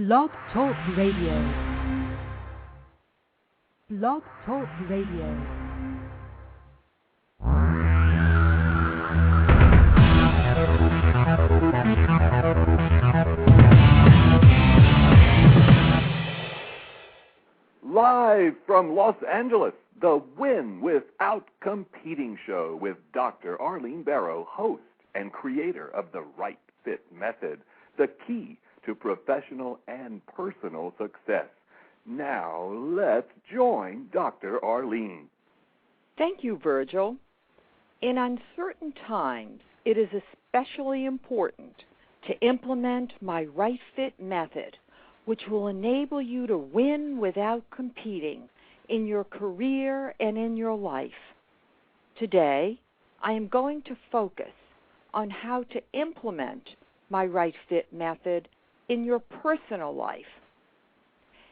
Blog Talk Radio. Blog Talk Radio. Live from Los Angeles, the Win Without Competing show with Dr. Arlene Barrow, host and creator of the Right Fit Method, the key to professional and personal success. Now, let's join Dr. Arlene. Thank you, Virgil. In uncertain times, it is especially important to implement my Right Fit Method, which will enable you to win without competing in your career and in your life. Today, I am going to focus on how to implement my Right Fit Method in your personal life.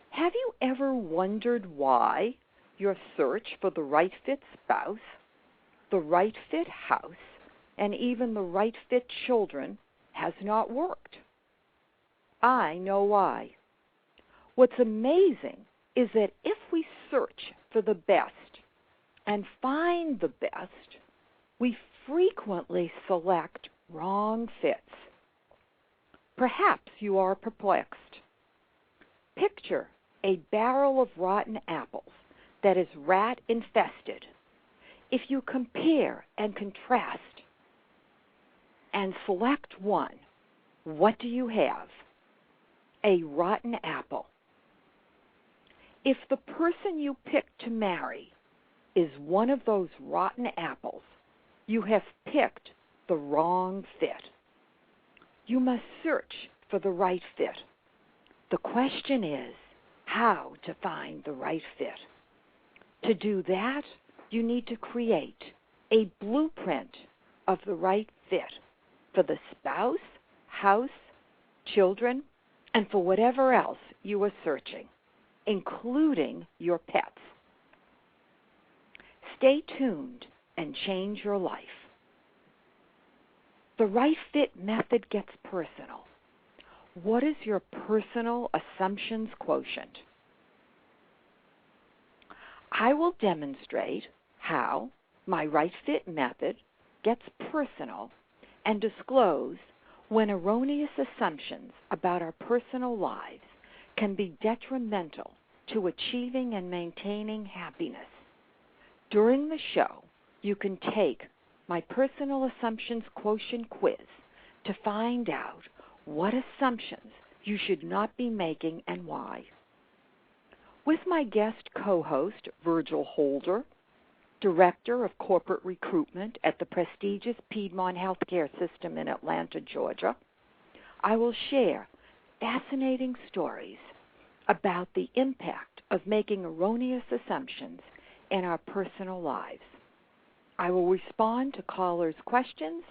Have you ever wondered why your search for the right fit spouse, the right fit house, and even the right fit children has not worked? I know why. What's amazing is that if we search for the best and find the best, we frequently select wrong fits. Perhaps you are perplexed. Picture a barrel of rotten apples that is rat infested. If you compare and contrast and select one, what do you have? A rotten apple. If the person you pick to marry is one of those rotten apples, you have picked the wrong fit. You must search for the right fit. The question is how to find the right fit. To do that, you need to create a blueprint of the right fit for the spouse, house, children, and for whatever else you are searching, including your pets. Stay tuned and change your life. The Right Fit Method gets personal. What is your Personal Assumptions Quotient? I will demonstrate how my Right Fit Method gets personal and disclose when erroneous assumptions about our personal lives can be detrimental to achieving and maintaining happiness. During the show, you can take my Personal Assumptions Quotient quiz to find out what assumptions you should not be making and why. With my guest co-host, Virgil Holder, Director of Corporate Recruitment at the prestigious Piedmont Healthcare System in Atlanta, Georgia, I will share fascinating stories about the impact of making erroneous assumptions in our personal lives. I will respond to callers' questions,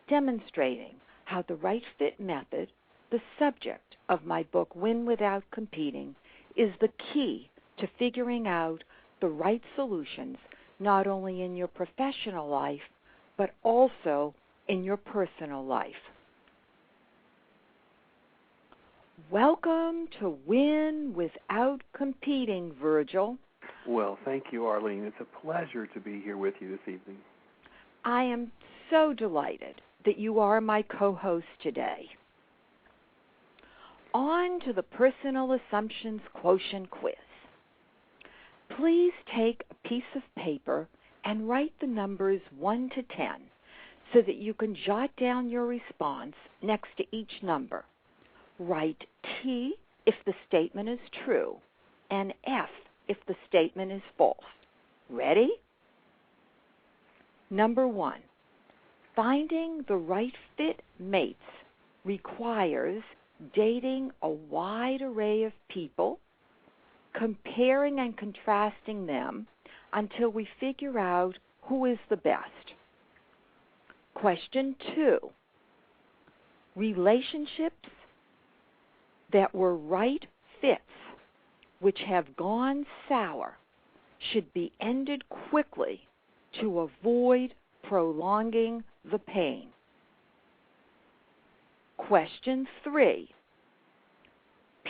demonstrating how the Right Fit Method, the subject of my book Win Without Competing, is the key to figuring out the right solutions not only in your professional life, but also in your personal life. Welcome to Win Without Competing, Virgil. Well, thank you, Arlene. It's a pleasure to be here with you this evening. I am so delighted that you are my co-host today. On to the Personal Assumptions Quotient quiz. Please take a piece of paper and write the numbers 1 to 10 so that you can jot down your response next to each number. Write T if the statement is true and F if the statement is false. Ready? Number 1, finding the right fit mates requires dating a wide array of people, comparing and contrasting them until we figure out who is the best. Question 2, relationships that were right fits which have gone sour should be ended quickly to avoid prolonging the pain. Question 3.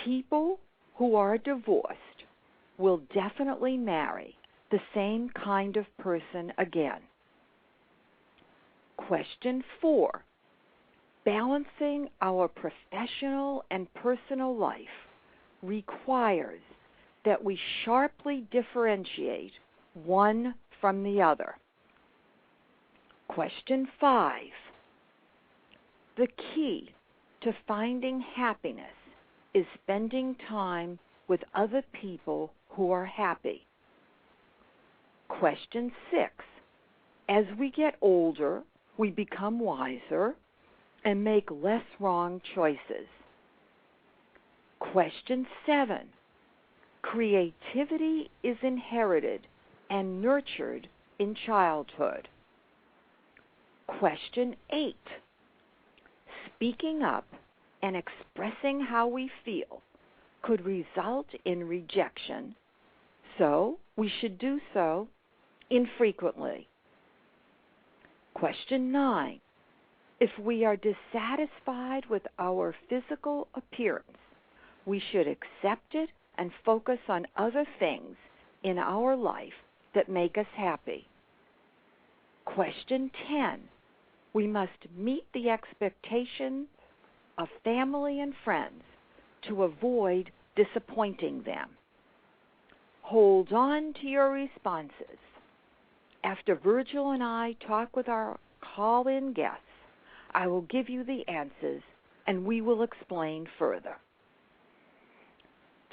People who are divorced will definitely marry the same kind of person again. Question 4. Balancing our professional and personal life requires that we sharply differentiate one from the other. Question 5. The key to finding happiness is spending time with other people who are happy. Question 6. As we get older, we become wiser and make less wrong choices. Question 7. Creativity is inherited and nurtured in childhood. Question 8. Speaking up and expressing how we feel could result in rejection, so we should do so infrequently. Question 9. If we are dissatisfied with our physical appearance, we should accept it and focus on other things in our life that make us happy. Question 10. We must meet the expectations of family and friends to avoid disappointing them. Hold on to your responses. After Virgil and I talk with our call-in guests, I will give you the answers and we will explain further.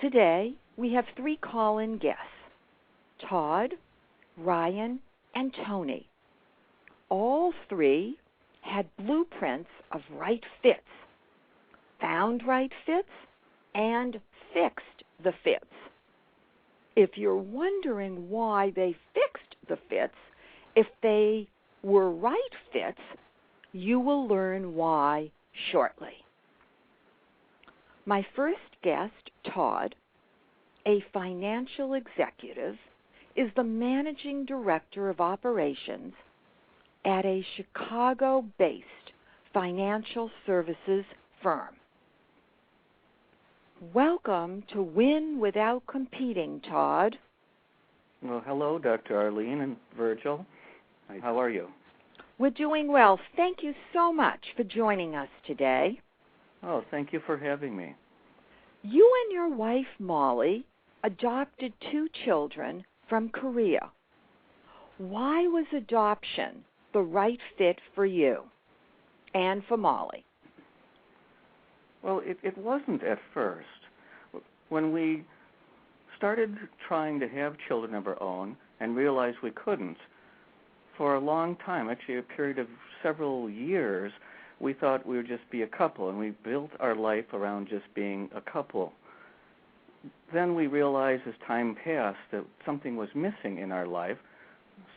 Today, we have 3 call-in guests, Todd, Ryan, and Tony. All 3 had blueprints of right fits, found right fits, and fixed the fits. If you're wondering why they fixed the fits, if they were right fits, you will learn why shortly. My first guest, Todd, a financial executive, is the managing director of operations at a Chicago-based financial services firm. Welcome to Win Without Competing, Todd. Well, hello, Dr. Arlene and Virgil. How are you? We're doing well. Thank you so much for joining us today. Oh, thank you for having me. You and your wife, Molly, adopted 2 children from Korea. Why was adoption the right fit for you and for Molly? Well, it wasn't at first. When we started trying to have children of our own and realized we couldn't, for a long time, actually a period of several years, we thought we would just be a couple, and we built our life around just being a couple. Then we realized as time passed that something was missing in our life,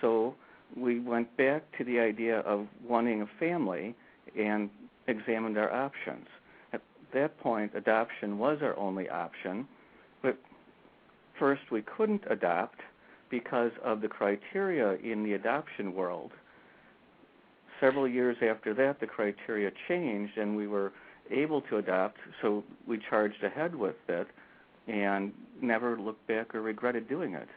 so we went back to the idea of wanting a family and examined our options. At that point, adoption was our only option, but first we couldn't adopt because of the criteria in the adoption world. Several years after that, the criteria changed and we were able to adopt, so we charged ahead with it and never looked back or regretted doing it.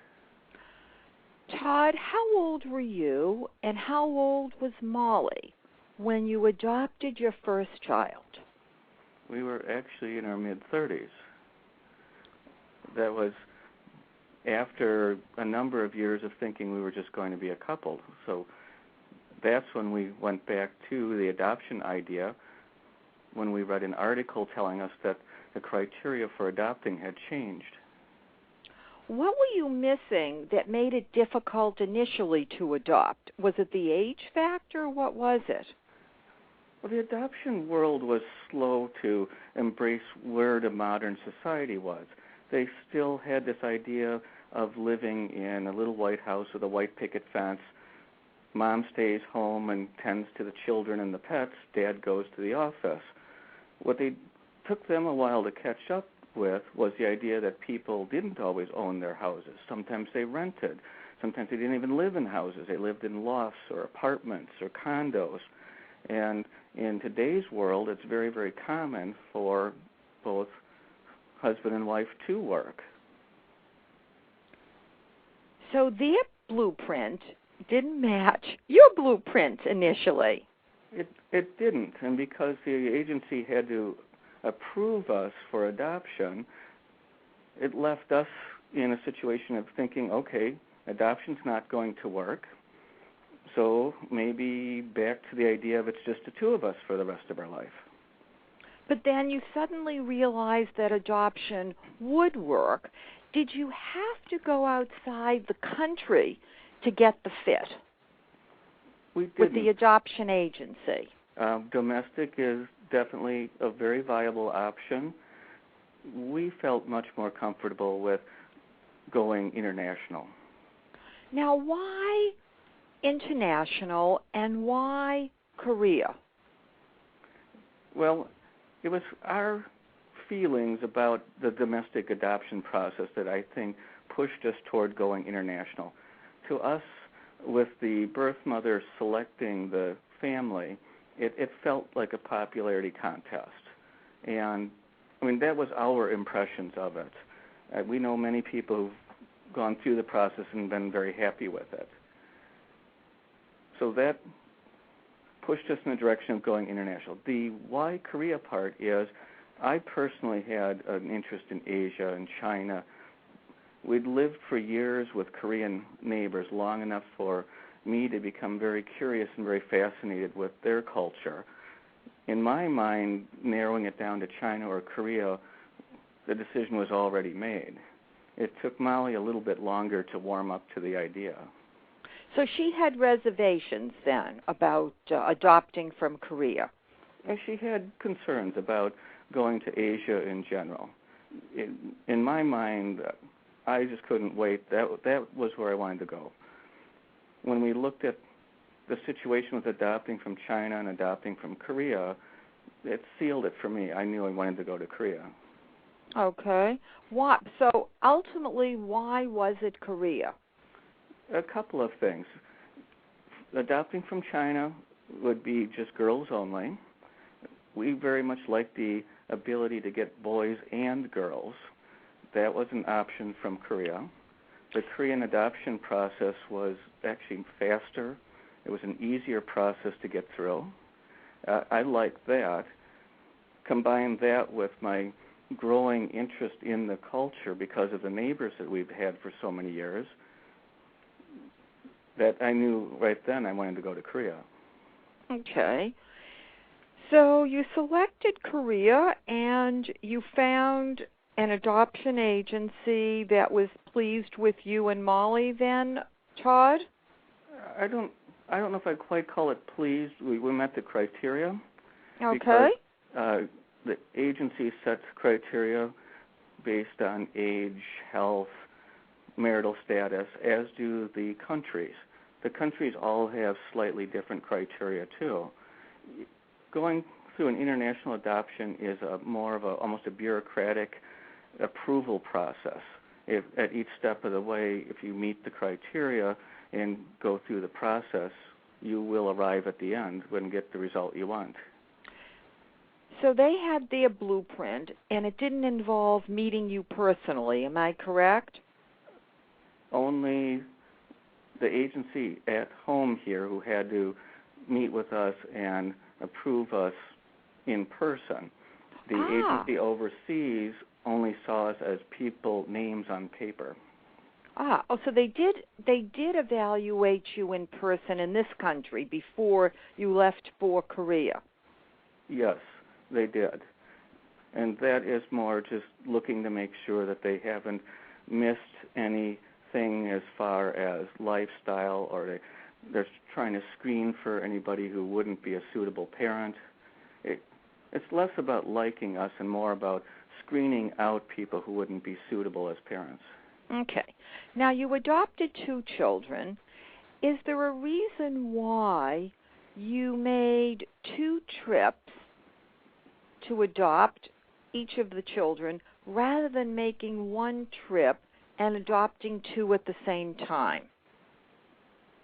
Todd, how old were you and how old was Molly when you adopted your first child? We were actually in our mid-30s. That was after a number of years of thinking we were just going to be a couple. So that's when we went back to the adoption idea, when we read an article telling us that the criteria for adopting had changed. What were you missing that made it difficult initially to adopt? Was it the age factor? What was it? Well, the adoption world was slow to embrace where the modern society was. They still had this idea of living in a little white house with a white picket fence. Mom stays home and tends to the children and the pets. Dad goes to the office. What they took them a while to catch up with was the idea that people didn't always own their houses. Sometimes they rented. Sometimes they didn't even live in houses. They lived in lofts or apartments or condos. And in today's world, it's very, very common for both husband and wife to work. So their blueprint didn't match your blueprint initially. It didn't, and because the agency had to approve us for adoption, it left us in a situation of thinking, okay, adoption's not going to work, so maybe back to the idea of it's just the two of us for the rest of our life. But then you suddenly realized that adoption would work. Did you have to go outside the country to get the fit We didn't. with the adoption agency? Domestic is definitely a very viable option. We felt much more comfortable with going international. Now, why international and why Korea? Well, it was our feelings about the domestic adoption process that I think pushed us toward going international. To us, with the birth mother selecting the family, it felt like a popularity contest. And, I mean, that was our impressions of it. We know many people who've gone through the process and been very happy with it. So that pushed us in the direction of going international. The why Korea part is I personally had an interest in Asia and China. We'd lived for years with Korean neighbors, long enough for me to become very curious and very fascinated with their culture. In my mind, narrowing it down to China or Korea, the decision was already made. It took Molly a little bit longer to warm up to the idea. So she had reservations then about adopting from Korea. And she had concerns about going to Asia in general. In my mind, I just couldn't wait. That was where I wanted to go. When we looked at the situation with adopting from China and adopting from Korea, it sealed it for me. I knew I wanted to go to Korea. Okay. What? So ultimately, why was it Korea? A couple of things. Adopting from China would be just girls only. We very much like the ability to get boys and girls. That was an option from Korea. The Korean adoption process was actually faster. It was an easier process to get through. I liked that. Combine that with my growing interest in the culture because of the neighbors that we've had for so many years, that I knew right then I wanted to go to Korea. Okay. So you selected Korea and you found an adoption agency that was pleased with you and Molly then, Todd? I don't know if I'd quite call it pleased. We met the criteria. Okay. Because the agency sets criteria based on age, health, marital status, as do the countries. The countries all have slightly different criteria, too. Going through an international adoption is more of almost a bureaucratic approval process. At each step of the way, if you meet the criteria and go through the process, you will arrive at the end and get the result you want. So they had their blueprint, and it didn't involve meeting you personally. Am I correct? Only the agency at home here who had to meet with us and approve us in person. The agency overseas only saw us as people, names on paper. So they did evaluate you in person in this country before you left for Korea. Yes, they did. And that is more just looking to make sure that they haven't missed anything as far as lifestyle, or they're trying to screen for anybody who wouldn't be a suitable parent. It's less about liking us and more about screening out people who wouldn't be suitable as parents. Okay. Now, you adopted 2 children. Is there a reason why you made 2 trips to adopt each of the children rather than making 1 trip and adopting 2 at the same time?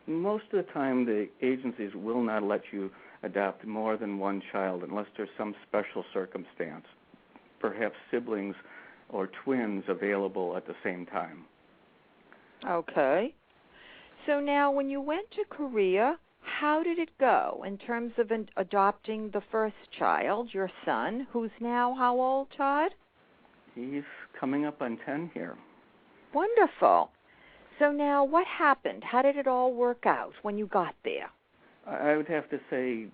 Most of the time, the agencies will not let you adopt more than 1 child unless there's some special circumstance. Perhaps siblings or twins available at the same time. Okay. So now when you went to Korea, how did it go in terms of adopting the first child, your son, who's now how old, Todd? He's coming up on 10 here. Wonderful. So now what happened? How did it all work out when you got there? I would have to say,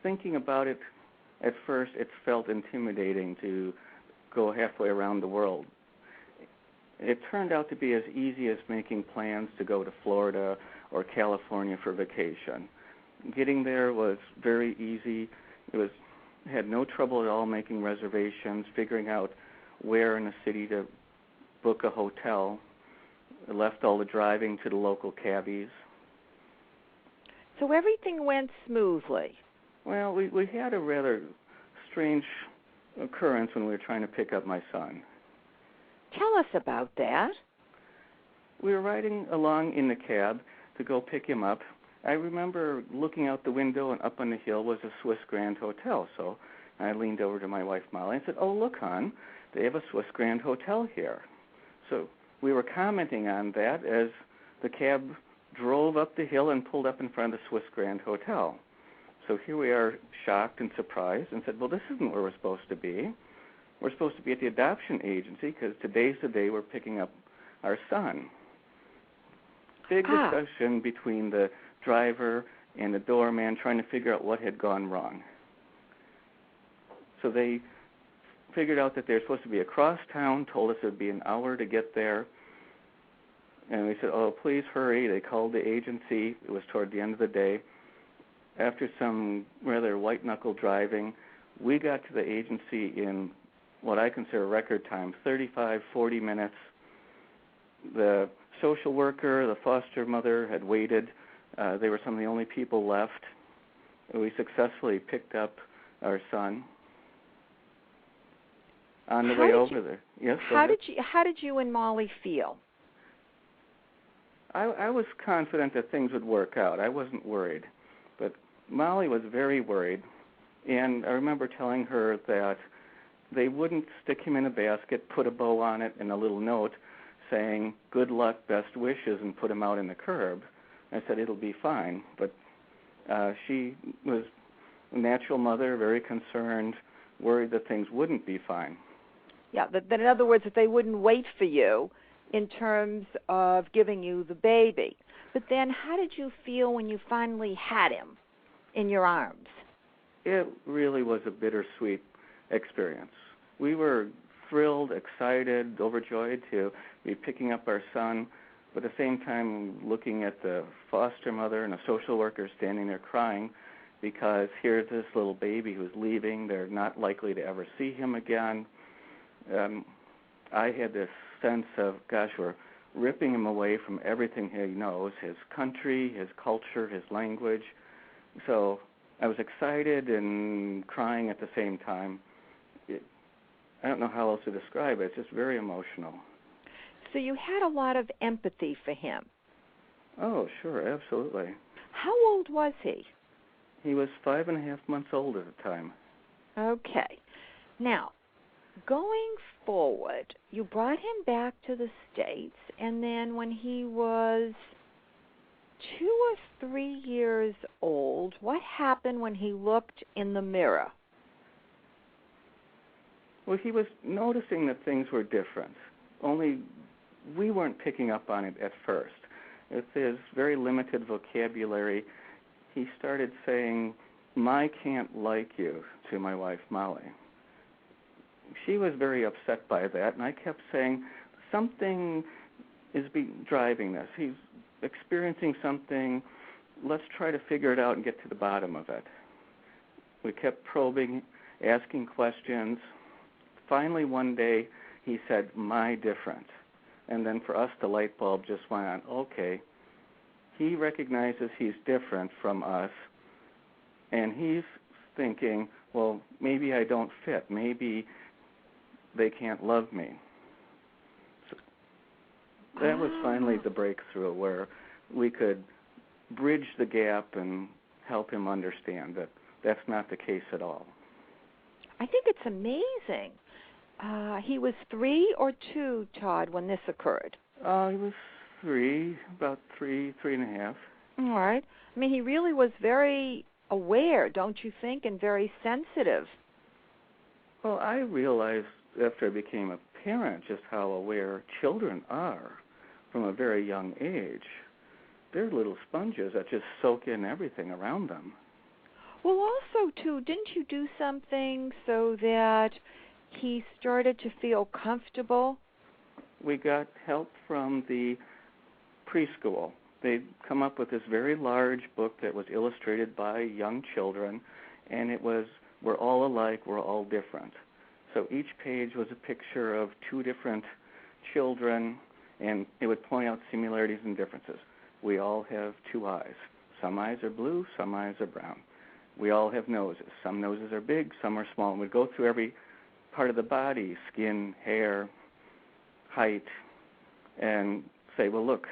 thinking about it, at first it felt intimidating to go halfway around the world. It turned out to be as easy as making plans to go to Florida or California for vacation. Getting there was very easy. Had no trouble at all making reservations, figuring out where in the city to book a hotel. I left all the driving to the local cabbies. So everything went smoothly. Well, we had a rather strange occurrence when we were trying to pick up my son. Tell us about that. We were riding along in the cab to go pick him up. I remember looking out the window, and up on the hill was a Swiss Grand Hotel. So I leaned over to my wife, Molly, and said, "Oh, look, hon, they have a Swiss Grand Hotel here." So we were commenting on that as the cab drove up the hill and pulled up in front of the Swiss Grand Hotel. So here we are, shocked and surprised, and said, "Well, this isn't where we're supposed to be. We're supposed to be at the adoption agency because today's the day we're picking up our son." Big discussion between the driver and the doorman trying to figure out what had gone wrong. So they figured out that they're supposed to be across town, told us it would be an hour to get there. And we said, "Oh, please hurry." They called the agency. It was toward the end of the day. After some rather white-knuckle driving, we got to the agency in what I consider record time, 35, 40 minutes. The social worker, the foster mother had waited. They were some of the only people left. We successfully picked up our son on the way over there. Yes, how did you and Molly feel? I was confident that things would work out. I wasn't worried. But Molly was very worried. And I remember telling her that they wouldn't stick him in a basket, put a bow on it, and a little note saying, "Good luck, best wishes," and put him out in the curb. I said, "It'll be fine." But she was a natural mother, very concerned, worried that things wouldn't be fine. Yeah, that in other words, that they wouldn't wait for you in terms of giving you the baby. But then how did you feel when you finally had him in your arms? It really was a bittersweet experience. We were thrilled, excited, overjoyed to be picking up our son, but at the same time looking at the foster mother and a social worker standing there crying because here's this little baby who's leaving. They're not likely to ever see him again. I had this sense of, gosh, we're ripping him away from everything he knows, his country, his culture, his language. So I was excited and crying at the same time. I don't know how else to describe it. It's just very emotional. So you had a lot of empathy for him. Oh, sure, absolutely. How old was he? He was 5.5 months old at the time. Okay. Now, going forward, you brought him back to the States, and then when he was 2 or 3 years old, what happened when he looked in the mirror? Well, he was noticing that things were different, only we weren't picking up on it at first. With his very limited vocabulary, he started saying, "My can't like you," to my wife, Molly. She was very upset by that, and I kept saying, something is driving this. He's experiencing something. Let's try to figure it out and get to the bottom of it. We kept probing, asking questions. Finally, one day, he said, "My different." And then for us, the light bulb just went on. Okay, he recognizes he's different from us, and he's thinking, well, maybe I don't fit. Maybe they can't love me. So that was finally the breakthrough where we could bridge the gap and help him understand that that's not the case at all. I think it's amazing He was 3 or 2, Todd, when this occurred? He was 3, about 3.5. All right. I mean, he really was very aware, don't you think, and very sensitive. Well, I realized after I became a parent just how aware children are from a very young age. They're little sponges that just soak in everything around them. Well, also, too, didn't you do something so that he started to feel comfortable? We got help from the preschool. They'd come up with this very large book that was illustrated by young children, and it was, we're all alike, we're all different. So each page was a picture of 2 different children, and it would point out similarities and differences. We all have 2 eyes. Some eyes are blue, some eyes are brown. We all have noses. Some noses are big, some are small. And we'd go through every part of the body, skin, hair, height, and say, well, look,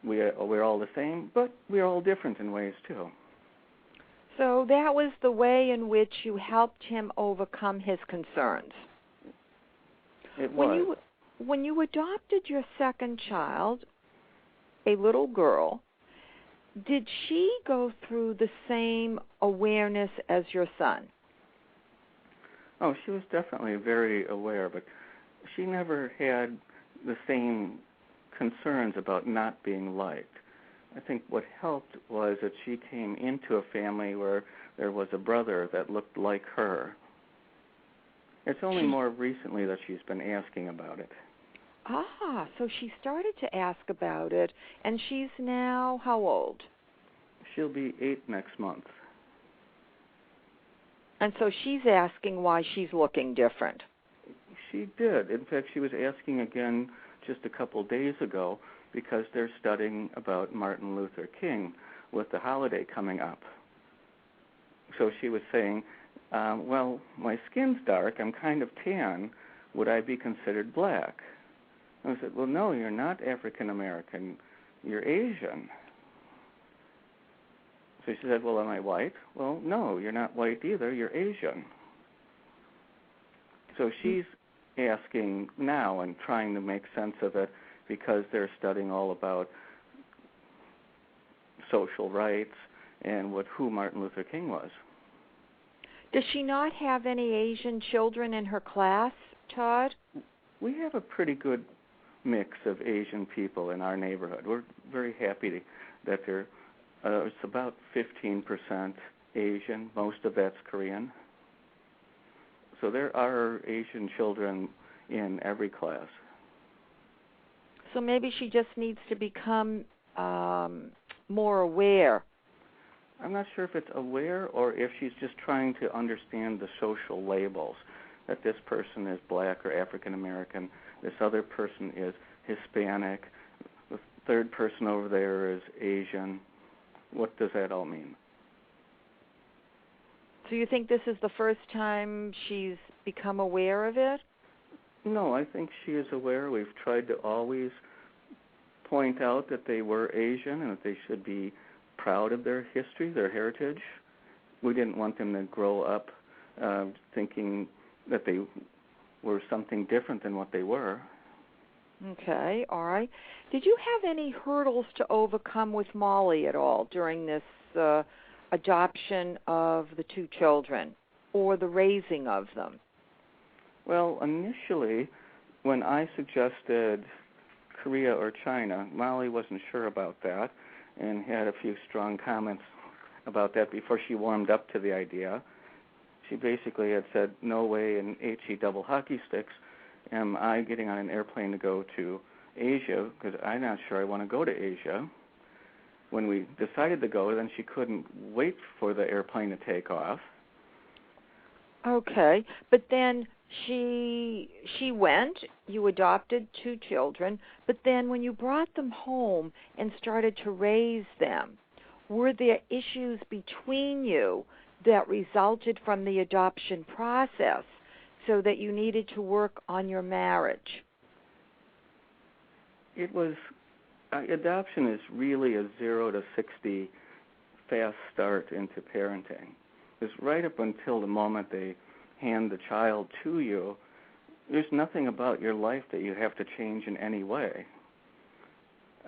we're all the same, but we're all different in ways, too. So that was the way in which you helped him overcome his concerns. It was. When you adopted your second child, a little girl, did she go through the same awareness as your son? Oh, she was definitely very aware, but she never had the same concerns about not being liked. I think what helped was that she came into a family where there was a brother that looked like her. It's only more recently that she's been asking about it. Ah, so she started to ask about it, and she's now how old? She'll be 8 next month. And so she's asking why she's looking different. She did. In fact, she was asking again just a couple days ago because they're studying about Martin Luther King with the holiday coming up. So she was saying, well, my skin's dark, I'm kind of tan, would I be considered black? And I said, well, no, you're not African American, you're Asian. So she said, well, am I white? Well, no, you're not white either, you're Asian. So she's asking now and trying to make sense of it because they're studying all about social rights and who Martin Luther King was. Does she not have any Asian children in her class, Todd? We have a pretty good mix of Asian people in our neighborhood. We're very happy that it's about 15% Asian. Most of that's Korean. So there are Asian children in every class. So maybe she just needs to become more aware. I'm not sure if it's aware or if she's just trying to understand the social labels, that this person is black or African American, this other person is Hispanic, the third person over there is Asian. What does that all mean? So you think this is the first time she's become aware of it? No, I think she is aware. We've tried to always point out that they were Asian and that they should be proud of their history, their heritage. We didn't want them to grow up thinking that they were something different than what they were. Okay, all right. Did you have any hurdles to overcome with Molly at all during this adoption of the 2 children or the raising of them? Well, initially, when I suggested Korea or China, Molly wasn't sure about that and had a few strong comments about that before she warmed up to the idea. She basically had said, no way in HE double hockey sticks am I getting on an airplane to go to Asia because I'm not sure I want to go to Asia. When we decided to go, then she couldn't wait for the airplane to take off. Okay, but then she went, you adopted 2 children, but then when you brought them home and started to raise them, were there issues between you that resulted from the adoption process so that you needed to work on your marriage? It was, adoption is really a 0 to 60 fast start into parenting. Because right up until the moment they hand the child to you, there's nothing about your life that you have to change in any way.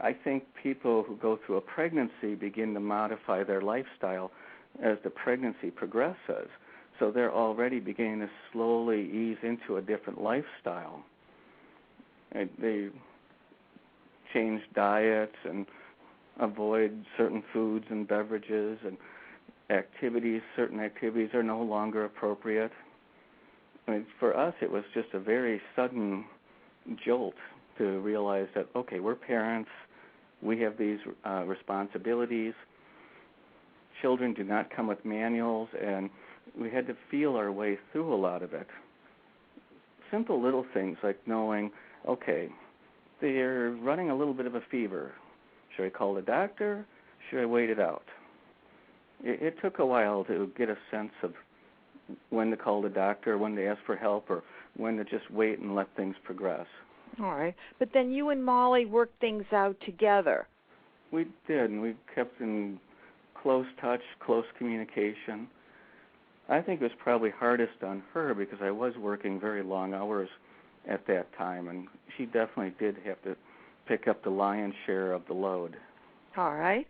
I think people who go through a pregnancy begin to modify their lifestyle as the pregnancy progresses. So they're already beginning to slowly ease into a different lifestyle. And they change diets and avoid certain foods and beverages and activities. Certain activities are no longer appropriate. I mean, for us, it was just a very sudden jolt to realize that, okay, we're parents, we have these responsibilities. Children do not come with manuals, and we had to feel our way through a lot of it. Simple little things like knowing, okay, they're running a little bit of a fever. Should I call the doctor? Should I wait it out? It took a while to get a sense of when to call the doctor, when to ask for help, or when to just wait and let things progress. All right. But then you and Molly worked things out together. We did, and we kept in close touch, close communication. I think it was probably hardest on her because I was working very long hours at that time, and she definitely did have to pick up the lion's share of the load. All right.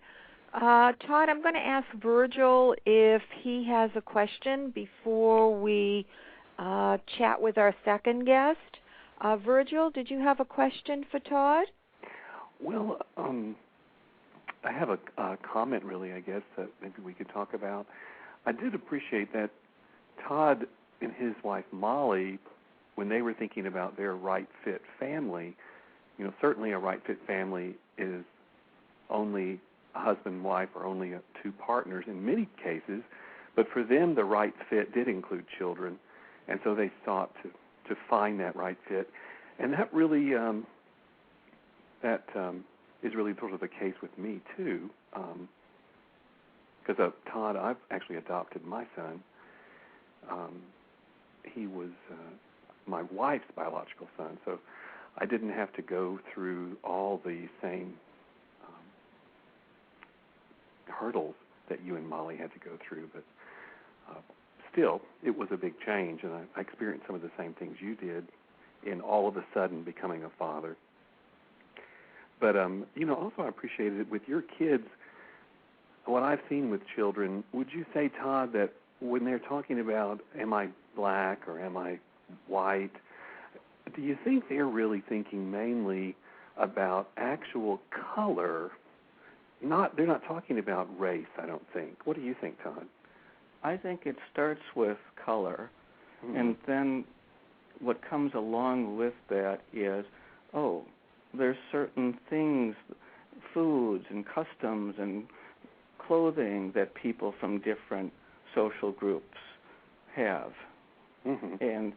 Todd, I'm going to ask Virgil if he has a question before we chat with our second guest. Virgil, did you have a question for Todd? Well, I have a comment, really, I guess, that maybe we could talk about. I did appreciate that Todd and his wife, Molly, when they were thinking about their right fit family, you know, certainly a right fit family is only a husband and wife or only two partners in many cases, but for them the right fit did include children, and so they sought to find that right fit. And that really is really sort of the case with me too, because Todd, I've actually adopted my son. He was my wife's biological son, so I didn't have to go through all the same hurdles that you and Molly had to go through, but still, it was a big change, and I experienced some of the same things you did in all of a sudden becoming a father. But, you know, also I appreciated it with your kids. What I've seen with children, would you say, Todd, that when they're talking about am I black or am I white, do you think they're really thinking mainly about actual color? They're not talking about race, I don't think. What do you think, Todd? I think it starts with color, and then what comes along with that is, there's certain things, foods and customs and clothing that people from different social groups have. And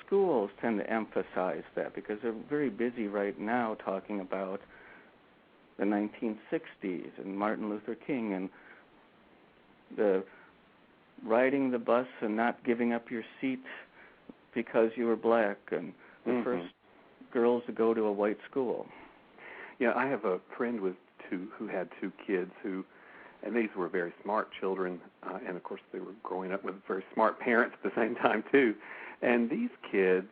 schools tend to emphasize that because they're very busy right now talking about the 1960s and Martin Luther King and the riding the bus and not giving up your seat because you were black and the first girls to go to a white school. Yeah, I have a friend who had two kids and these were very smart children, and of course they were growing up with very smart parents at the same time too. And these kids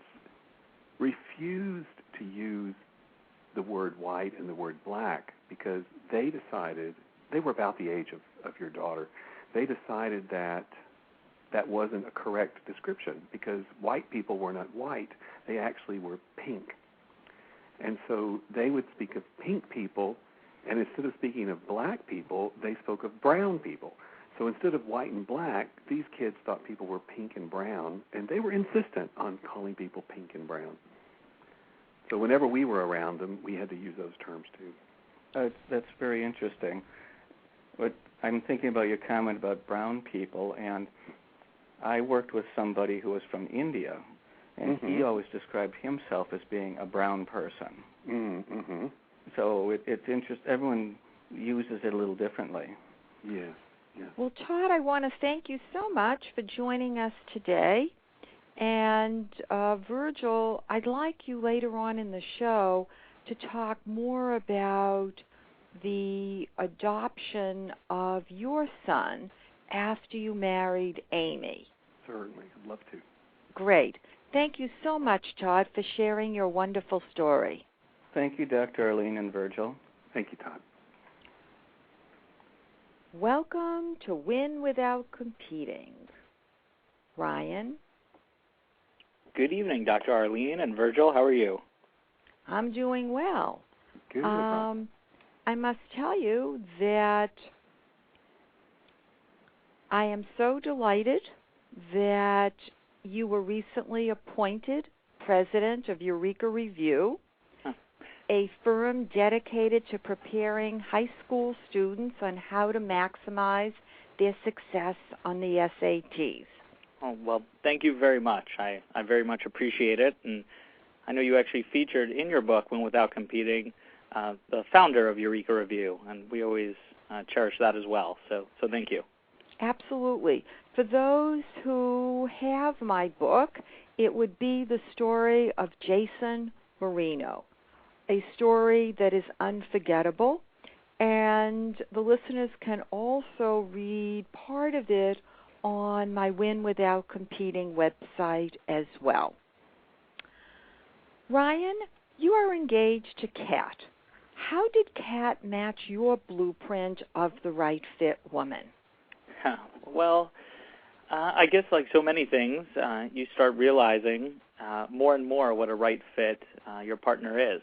refused to use the word white and the word black because they decided, they were about the age of your daughter, they decided that wasn't a correct description because white people were not white, they actually were pink. And so they would speak of pink people, and instead of speaking of black people, they spoke of brown people. So instead of white and black, these kids thought people were pink and brown, and they were insistent on calling people pink and brown. So whenever we were around them, we had to use those terms too. That's very interesting. But I'm thinking about your comment about brown people, and I worked with somebody who was from India, and he always described himself as being a brown person. So it's interesting. Everyone uses it a little differently. Yeah. Well, Todd, I want to thank you so much for joining us today. And Virgil, I'd like you later on in the show to talk more about the adoption of your son after you married Amy. Certainly. I'd love to. Great. Thank you so much, Todd, for sharing your wonderful story. Thank you, Dr. Arlene and Virgil. Thank you, Todd. Welcome to Win Without Competing. Ryan? Good evening, Dr. Arlene and Virgil. How are you? I'm doing well. Good. I must tell you that I am so delighted that you were recently appointed president of Eureka Review, a firm dedicated to preparing high school students on how to maximize their success on the SATs. Oh, well, thank you very much. I very much appreciate it. And I know you actually featured in your book, Win Without Competing, the founder of Eureka Review, and we always cherish that as well. So thank you. Absolutely. For those who have my book, it would be the story of Jason Marino, a story that is unforgettable, and the listeners can also read part of it on my Win Without Competing website as well. Ryan, you are engaged to Kat. How did Kat match your blueprint of the right fit woman? Well, I guess like so many things, you start realizing more and more what a right fit your partner is.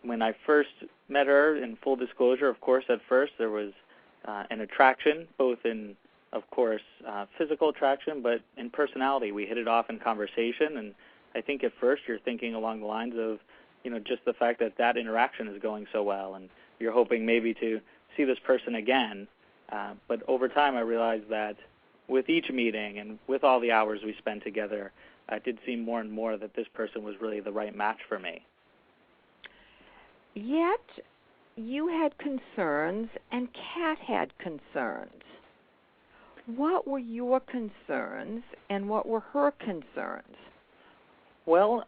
When I first met her, in full disclosure, of course, at first there was an attraction, both in, of course, physical attraction, but in personality. We hit it off in conversation, and I think at first you're thinking along the lines of, just the fact that interaction is going so well, and you're hoping maybe to see this person again. But over time I realized that with each meeting and with all the hours we spent together, it did seem more and more that this person was really the right match for me. Yet you had concerns and Kat had concerns. What were your concerns and what were her concerns? Well,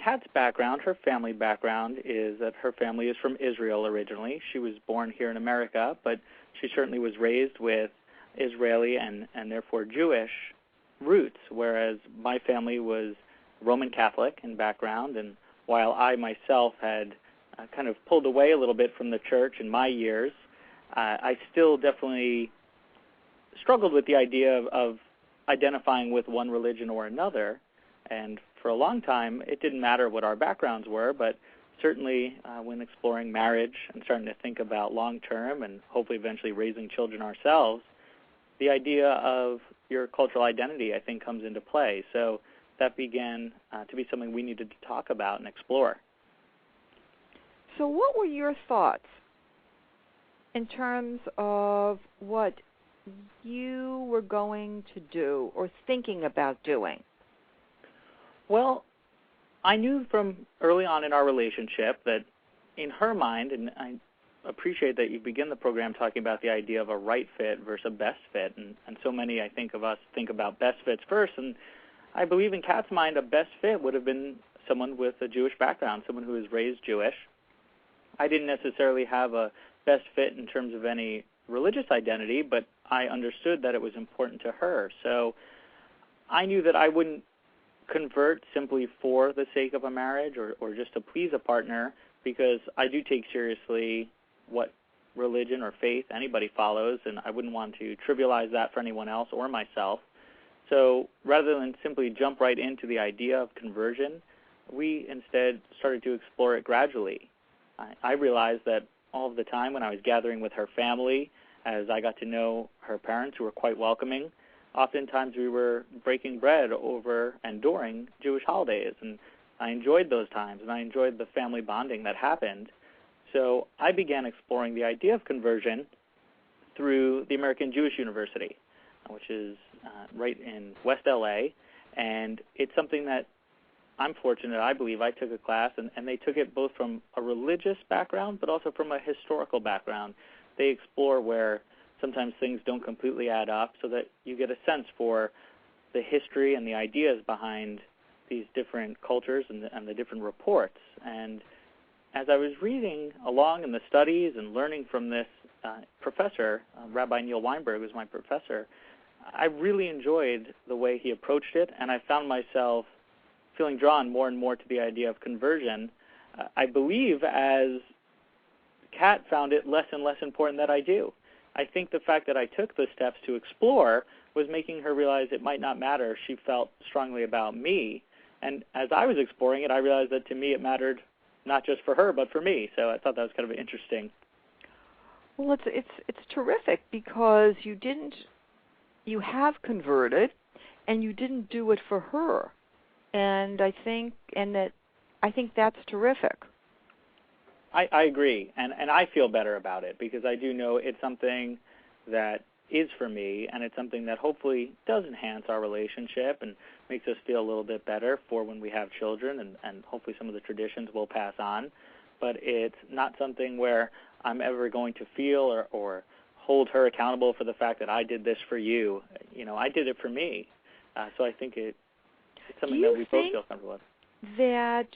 Kat's background, her family background, is that her family is from Israel originally. She was born here in America, but she certainly was raised with Israeli and therefore Jewish roots, whereas my family was Roman Catholic in background, and while I myself had kind of pulled away a little bit from the church in my years, I still definitely struggled with the idea of identifying with one religion or another, and for a long time, it didn't matter what our backgrounds were, but certainly when exploring marriage and starting to think about long-term and hopefully eventually raising children ourselves, the idea of your cultural identity, I think, comes into play. So that began to be something we needed to talk about and explore. So what were your thoughts in terms of what you were going to do or thinking about doing? Well, I knew from early on in our relationship that in her mind, and I appreciate that you begin the program talking about the idea of a right fit versus a best fit, and so many, I think, of us think about best fits first, and I believe in Kat's mind a best fit would have been someone with a Jewish background, someone who was raised Jewish. I didn't necessarily have a best fit in terms of any religious identity, but I understood that it was important to her. So I knew that I wouldn't convert simply for the sake of a marriage or just to please a partner, because I do take seriously what religion or faith anybody follows, and I wouldn't want to trivialize that for anyone else or myself. So rather than simply jump right into the idea of conversion, we instead started to explore it gradually. I realized that all of the time when I was gathering with her family, as I got to know her parents, who were quite welcoming, oftentimes we were breaking bread over and during Jewish holidays, and I enjoyed those times, and I enjoyed the family bonding that happened. So I began exploring the idea of conversion through the American Jewish University, which is right in West L.A., and it's something that I'm fortunate, I believe, I took a class, and they took it both from a religious background but also from a historical background. They explore where sometimes things don't completely add up so that you get a sense for the history and the ideas behind these different cultures and the different reports. And as I was reading along in the studies and learning from this professor, Rabbi Neil Weinberg was my professor, I really enjoyed the way he approached it, and I found myself feeling drawn more and more to the idea of conversion, I believe as Kat found it less and less important that I do. I think the fact that I took the steps to explore was making her realize it might not matter if she felt strongly about me. And as I was exploring it, I realized that to me it mattered not just for her, but for me. So I thought that was kind of interesting. Well, it's terrific because you have converted, and you didn't do it for her. And I think that's terrific. I agree, and I feel better about it because I do know it's something that is for me, and it's something that hopefully does enhance our relationship and makes us feel a little bit better for when we have children, and hopefully some of the traditions will pass on. But it's not something where I'm ever going to feel or hold her accountable for the fact that I did this for you. I did it for me. So I think it's something that we both feel comfortable with. That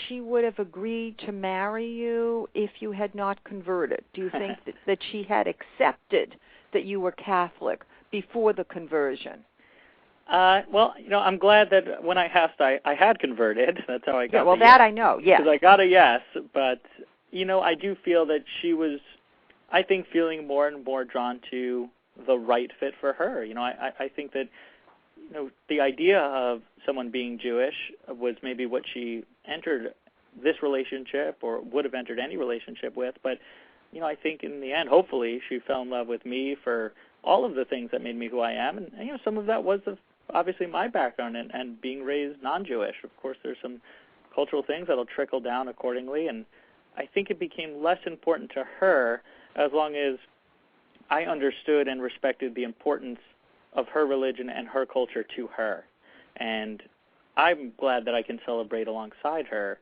she would have agreed to marry you if you had not converted? Do you think that she had accepted that you were Catholic before the conversion? Well, I'm glad that when I asked, I had converted. That's how I got. Yeah, well, that yes. I know. Yes, because I got a yes. But I do feel that she was, I think, feeling more and more drawn to the right fit for her. I think that the idea of someone being Jewish was maybe what she entered this relationship or would have entered any relationship with. But, I think in the end, hopefully, she fell in love with me for all of the things that made me who I am. And some of that was obviously my background and being raised non-Jewish. Of course, there's some cultural things that'll trickle down accordingly. And I think it became less important to her as long as I understood and respected the importance of her religion and her culture to her. And I'm glad that I can celebrate alongside her,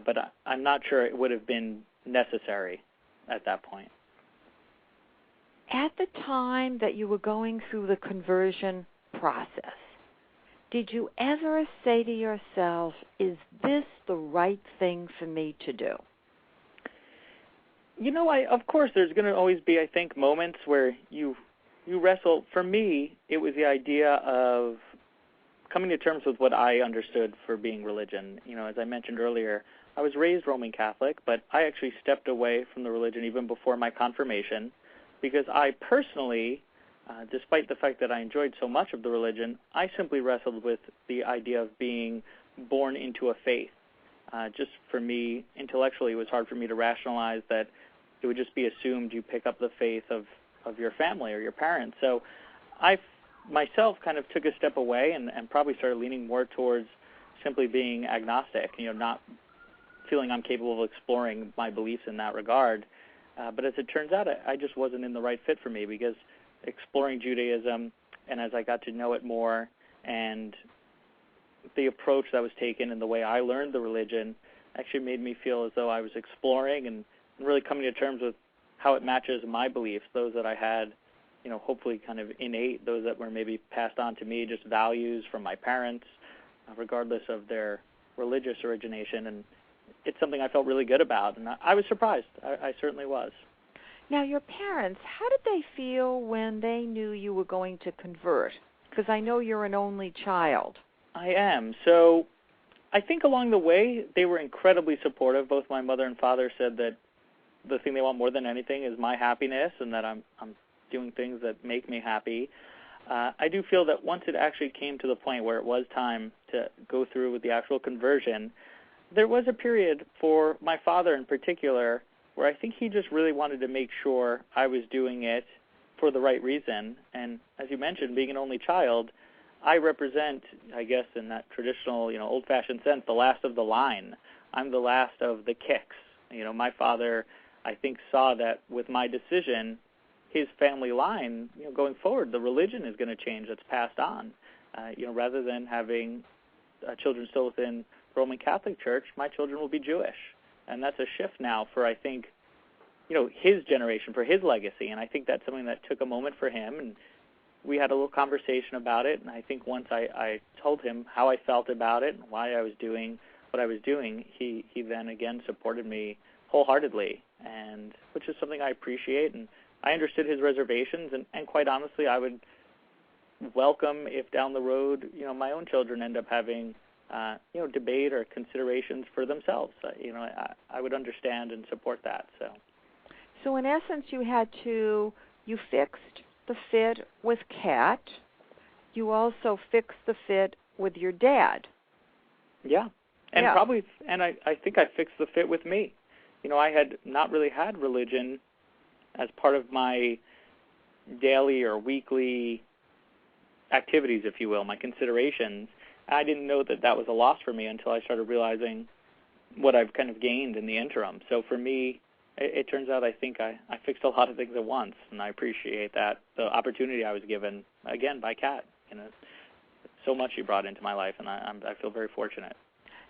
but I'm not sure it would have been necessary at that point. At the time that you were going through the conversion process, did you ever say to yourself, is this the right thing for me to do? Of course, there's going to always be, I think, moments where you wrestle. For me, it was the idea of coming to terms with what I understood for being religion. As I mentioned earlier, I was raised Roman Catholic, but I actually stepped away from the religion even before my confirmation because I personally, despite the fact that I enjoyed so much of the religion, I simply wrestled with the idea of being born into a faith. Just for me, intellectually, it was hard for me to rationalize that it would just be assumed you pick up the faith of your family or your parents. So I myself kind of took a step away and probably started leaning more towards simply being agnostic, not feeling I'm capable of exploring my beliefs in that regard. But as it turns out, I just wasn't in the right fit for me because exploring Judaism and as I got to know it more and the approach that was taken and the way I learned the religion actually made me feel as though I was exploring and really coming to terms with how it matches my beliefs, those that I had, hopefully kind of innate, those that were maybe passed on to me, just values from my parents, regardless of their religious origination. And it's something I felt really good about, and I was surprised. I certainly was. Now, your parents, how did they feel when they knew you were going to convert? Because I know you're an only child. I am. So I think along the way, they were incredibly supportive. Both my mother and father said that the thing they want more than anything is my happiness and that I'm doing things that make me happy. I do feel that once it actually came to the point where it was time to go through with the actual conversion, there was a period for my father in particular where I think he just really wanted to make sure I was doing it for the right reason. And as you mentioned, being an only child, I represent, I guess, in that traditional, old-fashioned sense, the last of the line. I'm the last of the kicks. My father, I think, saw that with my decision, his family line, going forward, the religion is going to change. That's passed on. Rather than having children still within Roman Catholic Church, my children will be Jewish. And that's a shift now for, I think, his generation, for his legacy. And I think that's something that took a moment for him. And we had a little conversation about it. And I think once I told him how I felt about it and why I was doing what I was doing, he then again supported me wholeheartedly, and which is something I appreciate. And I understood his reservations. And quite honestly, I would welcome if down the road, my own children end up having debate or considerations for themselves. I would understand and support that. So in essence, you fixed the fit with Kat. You also fixed the fit with your dad. Yeah, and I think I fixed the fit with me. I had not really had religion as part of my daily or weekly activities, if you will, my considerations. I didn't know that was a loss for me until I started realizing what I've kind of gained in the interim. So for me, it turns out I think I fixed a lot of things at once, and I appreciate that, the opportunity I was given, again, by Kat. So much she brought into my life, and I feel very fortunate.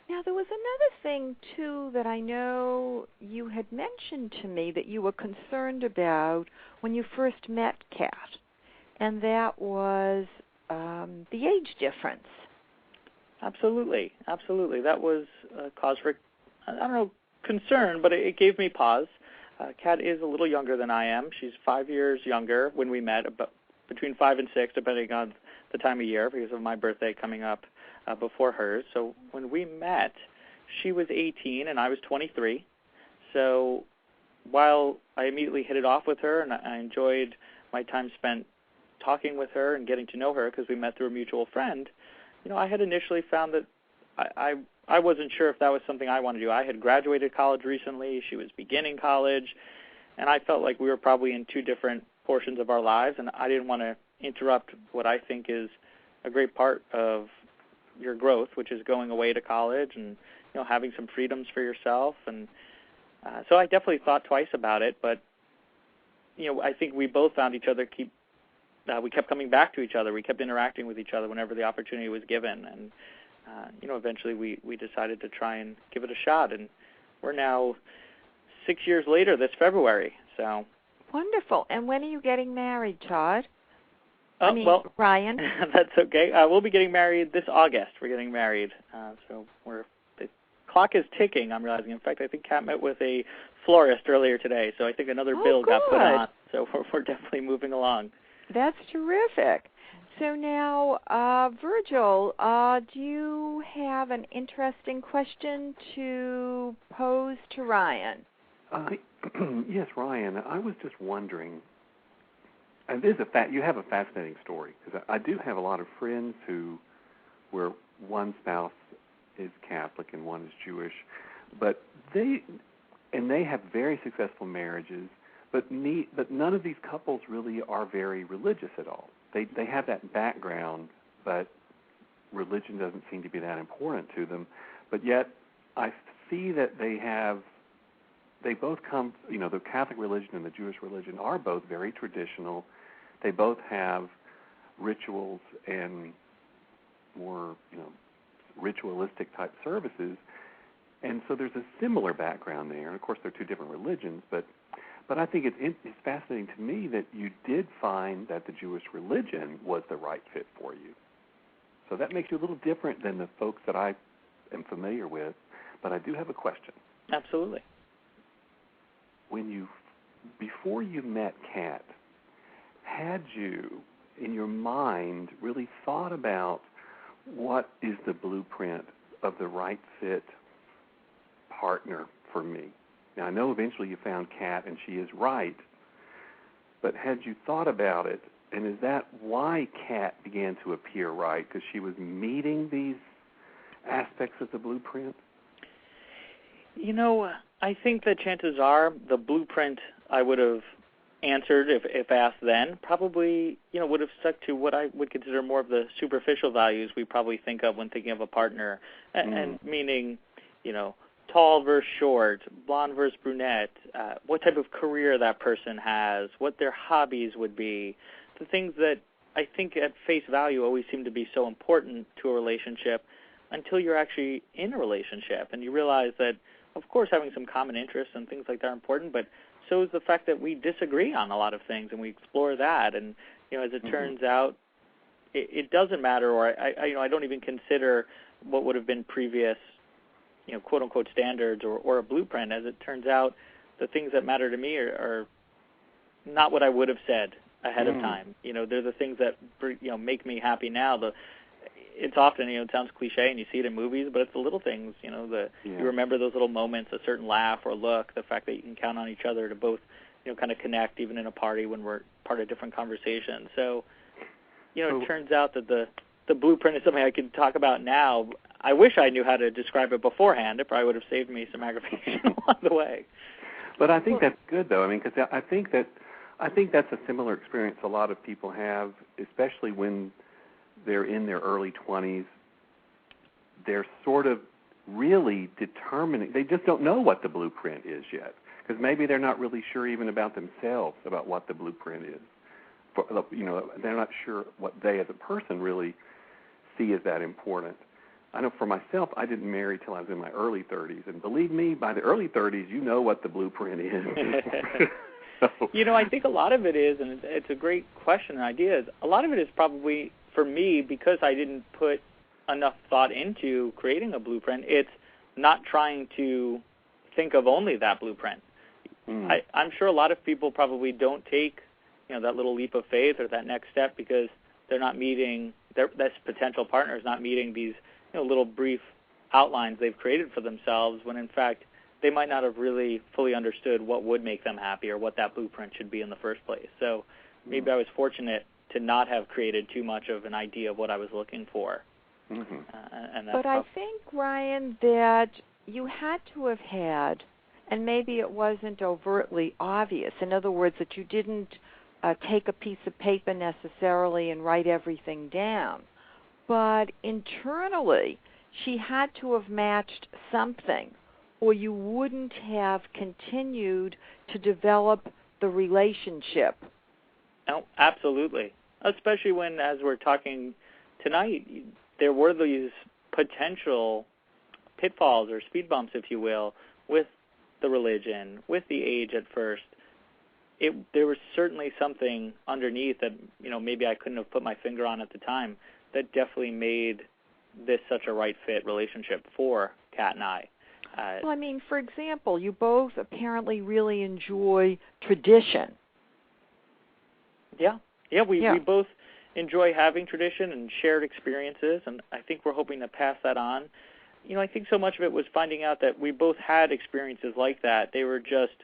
Now, there was another thing, too, that I know you had mentioned to me that you were concerned about when you first met Kat, and that was the age difference. Absolutely. That was a cause for, concern, but it gave me pause. Kat is a little younger than I am. She's 5 years younger when we met, about between 5 and 6, depending on the time of year, because of my birthday coming up before hers. So when we met, she was 18 and I was 23. So while I immediately hit it off with her and I enjoyed my time spent talking with her and getting to know her because we met through a mutual friend, I had initially found that I wasn't sure if that was something I wanted to do. I had graduated college recently. She was beginning college, and I felt like we were probably in two different portions of our lives, and I didn't want to interrupt what I think is a great part of your growth, which is going away to college and having some freedoms for yourself. And so I definitely thought twice about it, but I think we both found each other we kept coming back to each other. We kept interacting with each other whenever the opportunity was given, and eventually we decided to try and give it a shot, and we're now 6 years later this February. So wonderful. And when are you getting married, Todd? Ryan. That's okay. We'll be getting married this August. We're getting married. So the clock is ticking, I'm realizing. In fact, I think Kat met with a florist earlier today, so I think another bill got put on. So we're definitely moving along. That's terrific. So now, Virgil, do you have an interesting question to pose to Ryan? Yes, Ryan. I was just wondering, and you have a fascinating story, because I do have a lot of friends where one spouse is Catholic and one is Jewish, but they have very successful marriages, but none of these couples really are very religious at all. They have that background, but religion doesn't seem to be that important to them. But yet, I see that they both come, the Catholic religion and the Jewish religion are both very traditional. They both have rituals and more, ritualistic type services. And so there's a similar background there. And of course, they're two different religions, but I think it's fascinating to me that you did find that the Jewish religion was the right fit for you. So that makes you a little different than the folks that I am familiar with. But I do have a question. Absolutely. Before you met Kat, had you, in your mind, really thought about what is the blueprint of the right fit partner for me? Now, I know eventually you found Kat, and she is right, but had you thought about it, and is that why Kat began to appear right, because she was meeting these aspects of the blueprint? I think that chances are the blueprint I would have answered if asked then probably, would have stuck to what I would consider more of the superficial values we probably think of when thinking of a partner, and meaning, tall versus short, blonde versus brunette, what type of career that person has, what their hobbies would be, the things that I think at face value always seem to be so important to a relationship until you're actually in a relationship and you realize that, of course, having some common interests and things like that are important, but so is the fact that we disagree on a lot of things and we explore that. And, as it turns out, it doesn't matter, or I don't even consider what would have been previous quote-unquote standards or a blueprint. As it turns out, the things that matter to me are not what I would have said ahead of time. They're the things that make me happy now. it's often, it sounds cliche and you see it in movies, but it's the little things, you remember those little moments, a certain laugh or look, the fact that you can count on each other to both, kind of connect even in a party when we're part of different conversations. So, it turns out that the blueprint is something I can talk about now. I wish I knew how to describe it beforehand. It probably would have saved me some aggravation along the way. But I think that's good, though. Because I think that's a similar experience a lot of people have, especially when they're in their early 20s. They're sort of really determining. They just don't know what the blueprint is yet, because maybe they're not really sure even about themselves about what the blueprint is. They're not sure what they as a person really see as that important. I know for myself, I didn't marry till I was in my early 30s, and believe me, by the early 30s, you know what the blueprint is. So. I think a lot of it is, and it's a great question and idea, is a lot of it is probably, for me, because I didn't put enough thought into creating a blueprint, it's not trying to think of only that blueprint. I'm sure a lot of people probably don't take that little leap of faith or that next step because they're not meeting, this potential partner is not meeting these little brief outlines they've created for themselves, when in fact they might not have really fully understood what would make them happy or what that blueprint should be in the first place. So maybe I was fortunate to not have created too much of an idea of what I was looking for. But I think, Ryan, that you had to have had, and maybe it wasn't overtly obvious, in other words, that you didn't take a piece of paper necessarily and write everything down, but internally she had to have matched something, or you wouldn't have continued to develop the relationship. Oh, absolutely. Especially when, as we're talking tonight, there were these potential pitfalls or speed bumps, if you will, with the religion, with the age at first. There was certainly something underneath that, maybe I couldn't have put my finger on at the time that definitely made this such a right fit relationship for Kat and I. Well, for example, you both apparently really enjoy tradition. Yeah, we both enjoy having tradition and shared experiences, and I think we're hoping to pass that on. I think so much of it was finding out that we both had experiences like that. They were just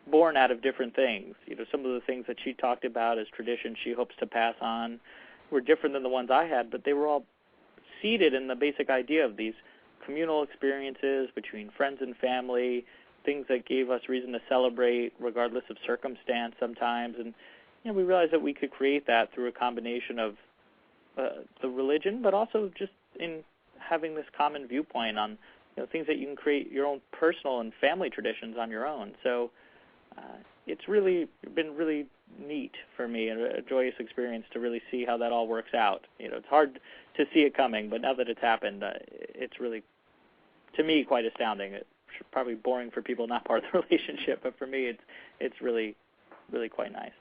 born out of different things. Some of the things that she talked about as tradition she hopes to pass on were different than the ones I had, but they were all seated in the basic idea of these communal experiences between friends and family, things that gave us reason to celebrate regardless of circumstance sometimes. And we realized that we could create that through a combination of the religion, but also just in having this common viewpoint on things that you can create your own personal and family traditions on your own. So it's really been really neat for me and a joyous experience to really see how that all works out. It's hard to see it coming, but now that it's happened, it's really, to me, quite astounding. It's probably boring for people not part of the relationship, but for me, it's really, really quite nice.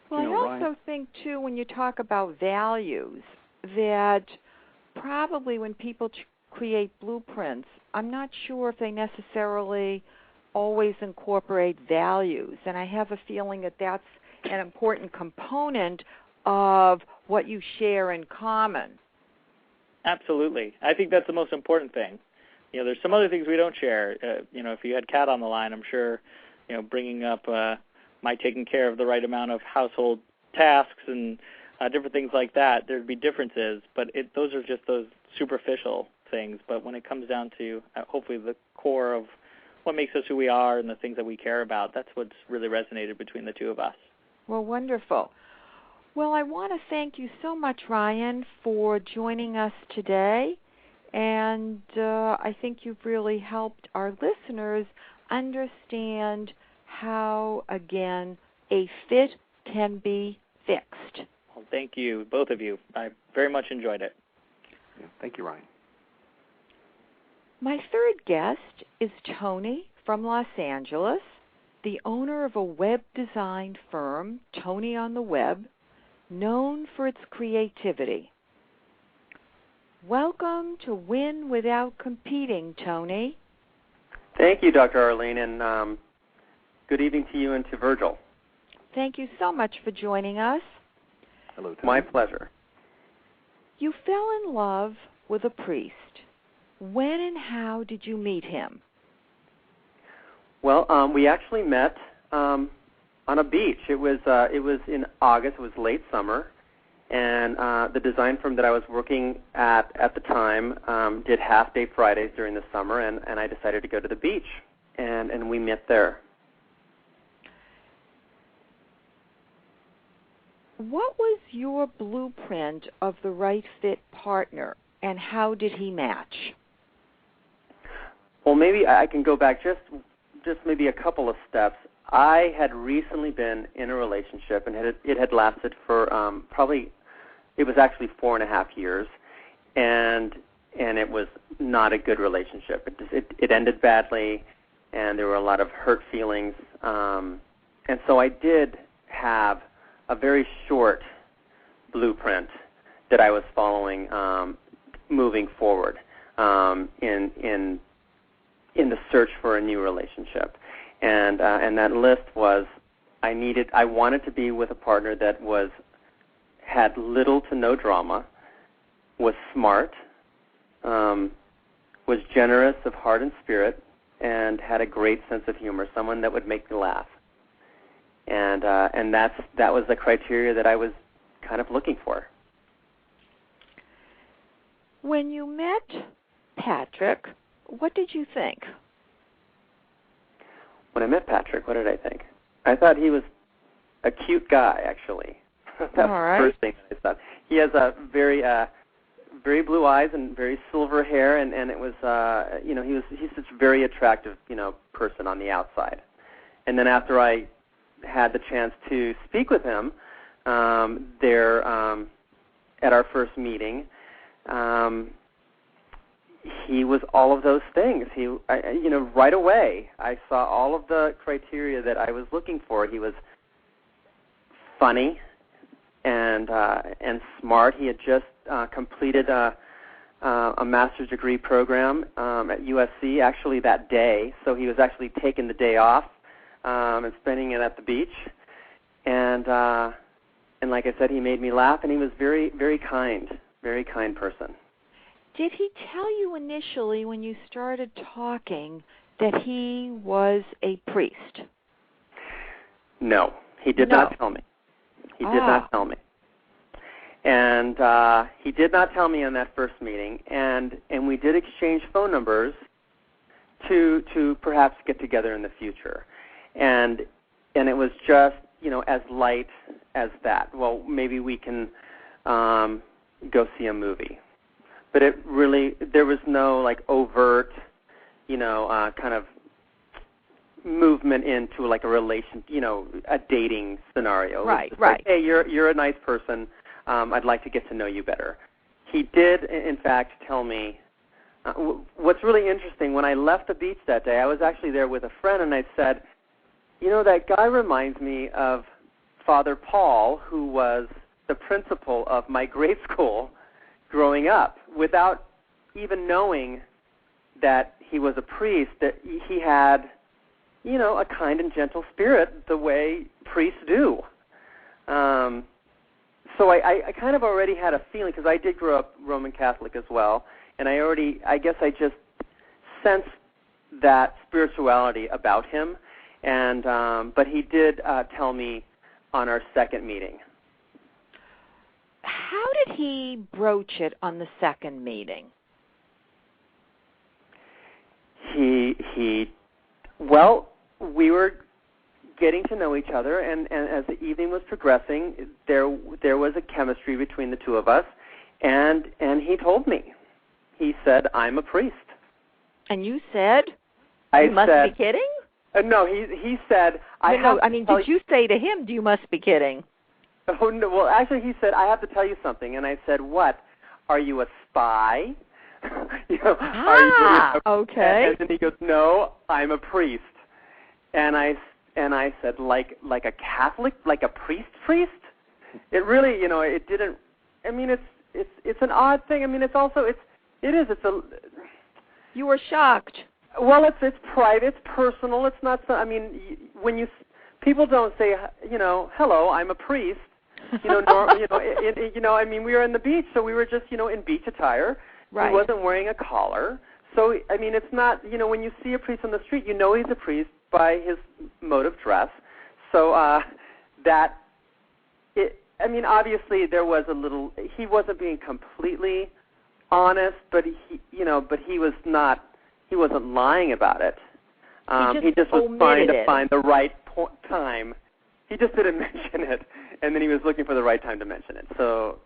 Well, I also think, too, when you talk about values, that probably when people create blueprints, I'm not sure if they necessarily always incorporate values, and I have a feeling that that's an important component of what you share in common. Absolutely. I think that's the most important thing. There's some other things we don't share. If you had Kat on the line, I'm sure, bringing up my taking care of the right amount of household tasks and different things like that, there'd be differences, but those are just those superficial things. But when it comes down to hopefully the core of what makes us who we are and the things that we care about, that's what's really resonated between the two of us. Well, wonderful. Well, I want to thank you so much, Ryan, for joining us today. And I think you've really helped our listeners understand how, again, a fit can be fixed. Well, thank you, both of you. I very much enjoyed it. Yeah, thank you, Ryan. My third guest is Tony from Los Angeles, the owner of a web design firm, Tony on the Web, known for its creativity. Welcome to Win Without Competing, Tony. Thank you, Dr. Arlene, and good evening to you and to Virgil. Thank you so much for joining us. Hello, Tony. My pleasure. You fell in love with a priest. When and how did you meet him? Well, we actually met on a beach. It was in August. It was late summer, and the design firm that I was working at the time did half-day Fridays during the summer, and I decided to go to the beach, and we met there. What was your blueprint of the right fit partner, and how did he match? Well, maybe I can go back just maybe a couple of steps. I had recently been in a relationship, and it had lasted for it was actually 4.5 years, and it was not a good relationship. It ended badly, and there were a lot of hurt feelings, and so I did have a very short blueprint that I was following moving forward in the search for a new relationship, and that list was I wanted to be with a partner that had little to no drama, was smart, was generous of heart and spirit, and had a great sense of humor, someone that would make me laugh. And that was the criteria that I was kind of looking for. When you met Patrick, what did you think? When I met Patrick, what did I think? I thought he was a cute guy, actually. That's the first thing that I thought. He has a very blue eyes and very silver hair, and it was he's such a very attractive person on the outside. And then after I had the chance to speak with him there at our first meeting, he was all of those things. Right away I saw all of the criteria that I was looking for. He was funny and smart. He had just completed a master's degree program at USC actually that day, so he was actually taking the day off and spending it at the beach. And like I said, he made me laugh, and he was very, very kind person. Did he tell you initially when you started talking that he was a priest? No, he did not tell me. He did not tell me. And he did not tell me on that first meeting, and we did exchange phone numbers to perhaps get together in the future. And it was just, as light as that. Well, maybe we can go see a movie. But there was no overt, kind of movement into a relation, a dating scenario. Right. Hey, you're a nice person. I'd like to get to know you better. He did, in fact, tell me. What's really interesting, when I left the beach that day, I was actually there with a friend, and I said, that guy reminds me of Father Paul, who was the principal of my grade school growing up, without even knowing that he was a priest, that he had, a kind and gentle spirit the way priests do. So I kind of already had a feeling, because I did grow up Roman Catholic as well, and I guess I just sensed that spirituality about him, and but he did tell me on our second meeting. How did he broach it on the second meeting? Well, we were getting to know each other, and as the evening was progressing, there was a chemistry between the two of us, and he told me. He said, "I'm a priest." And you said, "You must be kidding?" No, he said, did you say to him, "You must be kidding"? Oh, no. Well, actually, he said, "I have to tell you something." And I said, "What? Are you a spy?" Okay. And then he goes, "No, I'm a priest." And I said, like a Catholic, like a priest? It really, it didn't. I mean, it's an odd thing. I mean, it's a. You were shocked. Well, it's private, it's personal. It's not. I mean, when people don't say, "Hello, I'm a priest." I mean, we were on the beach, so we were just, in beach attire, Right. He wasn't wearing a collar. So, I mean, it's not, when you see a priest on the street, you know he's a priest by his mode of dress. So obviously there was a little, he wasn't being completely honest, but he wasn't lying about it. He just was trying to find the right time. He just didn't mention it, and then he was looking for the right time to mention it. So,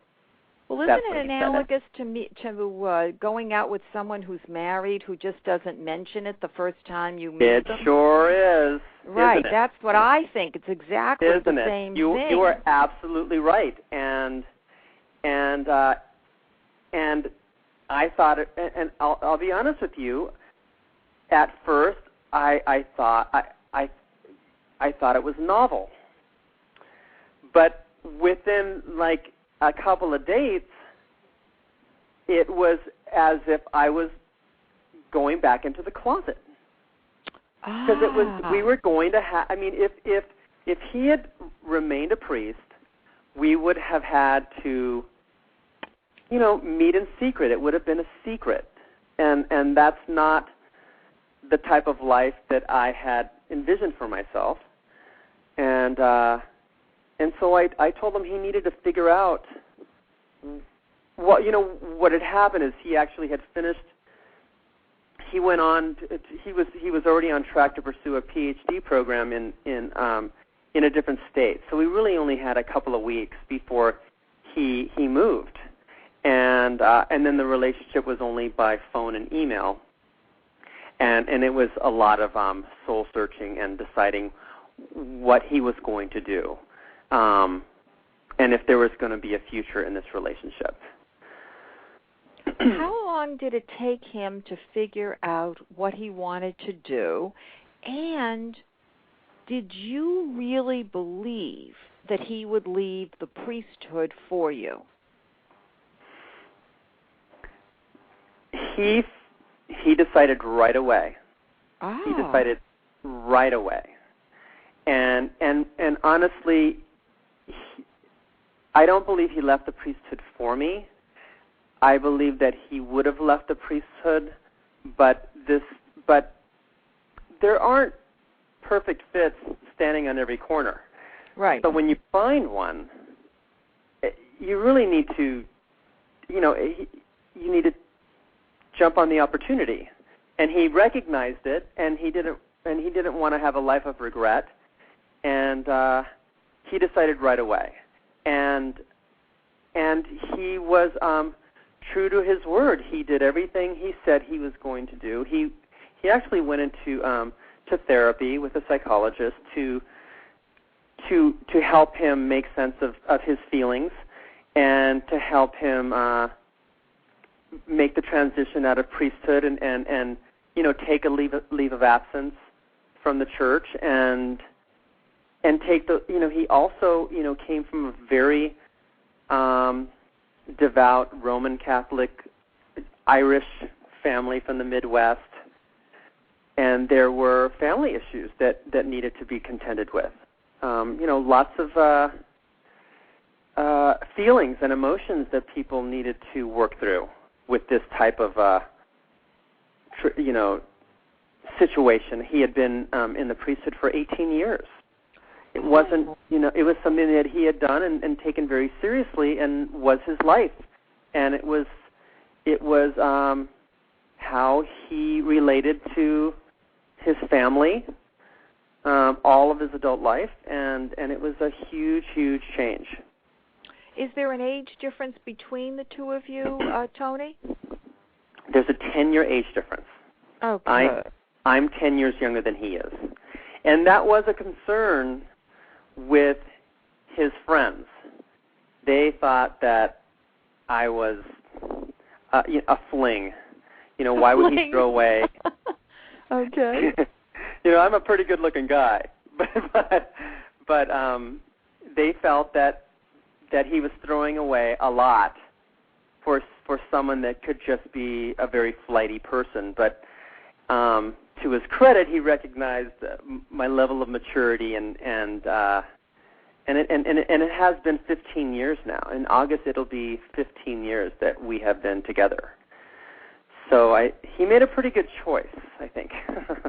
well, isn't it analogous to going out with someone who's married who just doesn't mention it the first time you meet them? It sure is. Right, isn't it? That's what I think. It's exactly the same thing. You are absolutely right, and I thought it, and I'll be honest with you. At first, I thought it was novel, but within like a couple of dates, it was as if I was going back into the closet. Because we were going to have. I mean, if he had remained a priest, we would have had to, meet in secret. It would have been a secret, and that's not the type of life that I had envisioned for myself. And so I told him he needed to figure out what had happened is he actually had finished. He went on. He was already on track to pursue a PhD program in a different state. So we really only had a couple of weeks before he moved, and then the relationship was only by phone and email, and it was a lot of soul searching and deciding what he was going to do, and if there was going to be a future in this relationship. How long did it take him to figure out what he wanted to do? And did you really believe that he would leave the priesthood for you? He decided right away. Ah. He decided right away. And honestly, I don't believe he left the priesthood for me. I believe that he would have left the priesthood, but there aren't perfect fits standing on every corner. Right. So when you find one, you really need to, you need to jump on the opportunity. And he recognized it, and he didn't want to have a life of regret, and he decided right away. And he was true to his word. He did everything he said he was going to do. He actually went into to therapy with a psychologist to help him make sense of his feelings and to help him make the transition out of priesthood and take a leave of absence from the church and take the he also came from a very devout Roman Catholic Irish family from the Midwest, and there were family issues that needed to be contended with. Lots of feelings and emotions that people needed to work through with this type of situation. He had been in the priesthood for 18 years. It wasn't, it was something that he had done and taken very seriously and was his life. And it was how he related to his family, all of his adult life, and it was a huge, huge change. Is there an age difference between the two of you, Tony? There's a 10-year age difference. Okay. I'm 10 years younger than he is. And that was a concern with his friends. They thought that I was a fling. Why would he throw away? Okay. I'm a pretty good-looking guy, but they felt that he was throwing away a lot for someone that could just be a very flighty person. But to his credit, he recognized my level of maturity, and it has been 15 years now. In August, it'll be 15 years that we have been together. So he made a pretty good choice, I think.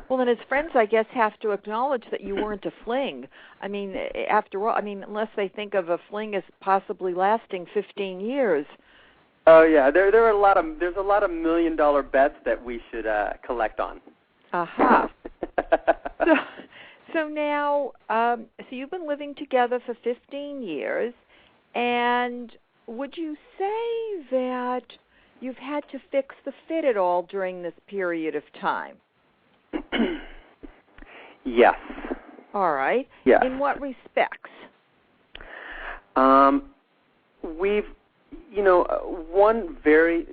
Well, and his friends, I guess, have to acknowledge that you weren't a fling. I mean, after all, unless they think of a fling as possibly lasting 15 years. Oh yeah, there's a lot of $1 million bets that we should collect on. Aha. So now, so you've been living together for 15 years, and would you say that you've had to fix the fit at all during this period of time? Yes. All right. Yes. In what respects? We've, one very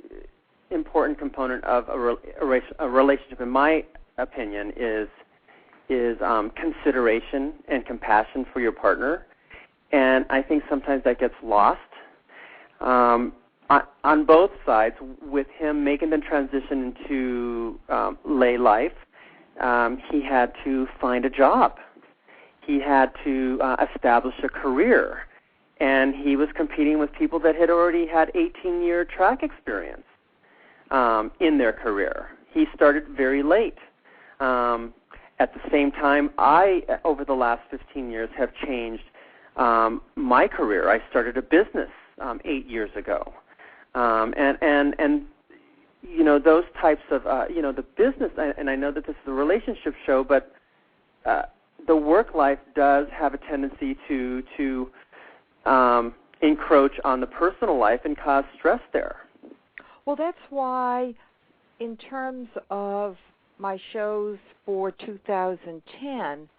important component of a relationship, in my opinion, is consideration and compassion for your partner, and I think sometimes that gets lost. On both sides, with him making the transition into lay life, he had to find a job. He had to establish a career, and he was competing with people that had already had 18-year track experience in their career. He started very late. At the same time, I, over the last 15 years, have changed my career. I started a business 8 years ago. And those types of, the business, and I know that this is a relationship show, but the work life does have a tendency to encroach on the personal life and cause stress there. Well, that's why in terms of my shows for 2010,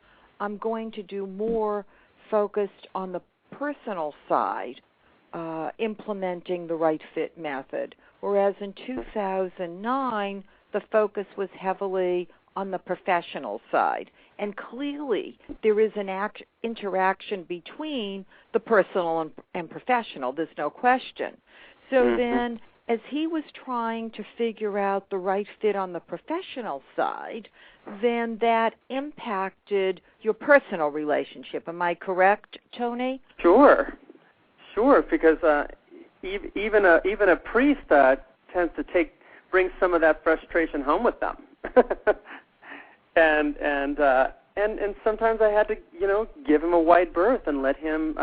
I'm going to do more focused on the personal side, implementing the right fit method, whereas in 2009, the focus was heavily on the professional side. And clearly, there is an interaction between the personal and professional. There's no question. So then, as he was trying to figure out the right fit on the professional side, then that impacted your personal relationship. Am I correct, Tony? Sure, because even a priest tends to bring some of that frustration home with them, and sometimes I had to give him a wide berth and let him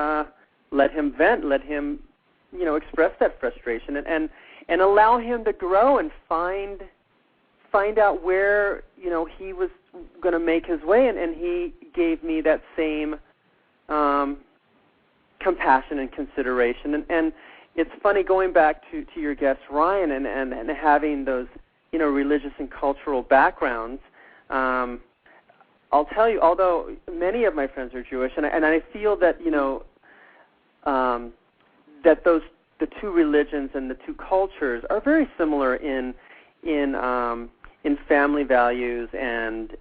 vent, let him express that frustration and allow him to grow and find out where he was going to make his way, and he gave me that same compassion and consideration. And it's funny, going back to your guest Ryan and having those religious and cultural backgrounds. I'll tell you, although many of my friends are Jewish, and I feel that that the two religions and the two cultures are very similar in family values and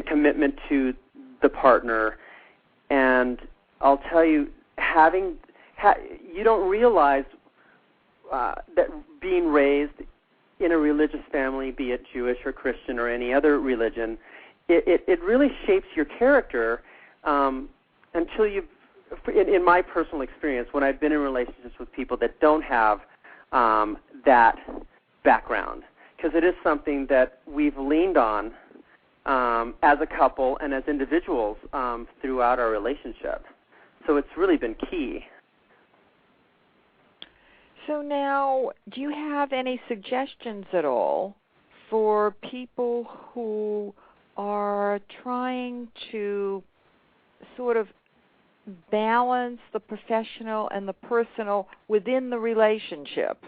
commitment to the partner. And I'll tell you, you don't realize that being raised in a religious family, be it Jewish or Christian or any other religion, it really shapes your character until you've, in my personal experience, when I've been in relationships with people that don't have that background, because it is something that we've leaned on as a couple and as individuals throughout our relationship. So it's really been key. So now, do you have any suggestions at all for people who are trying to sort of balance the professional and the personal within the relationship?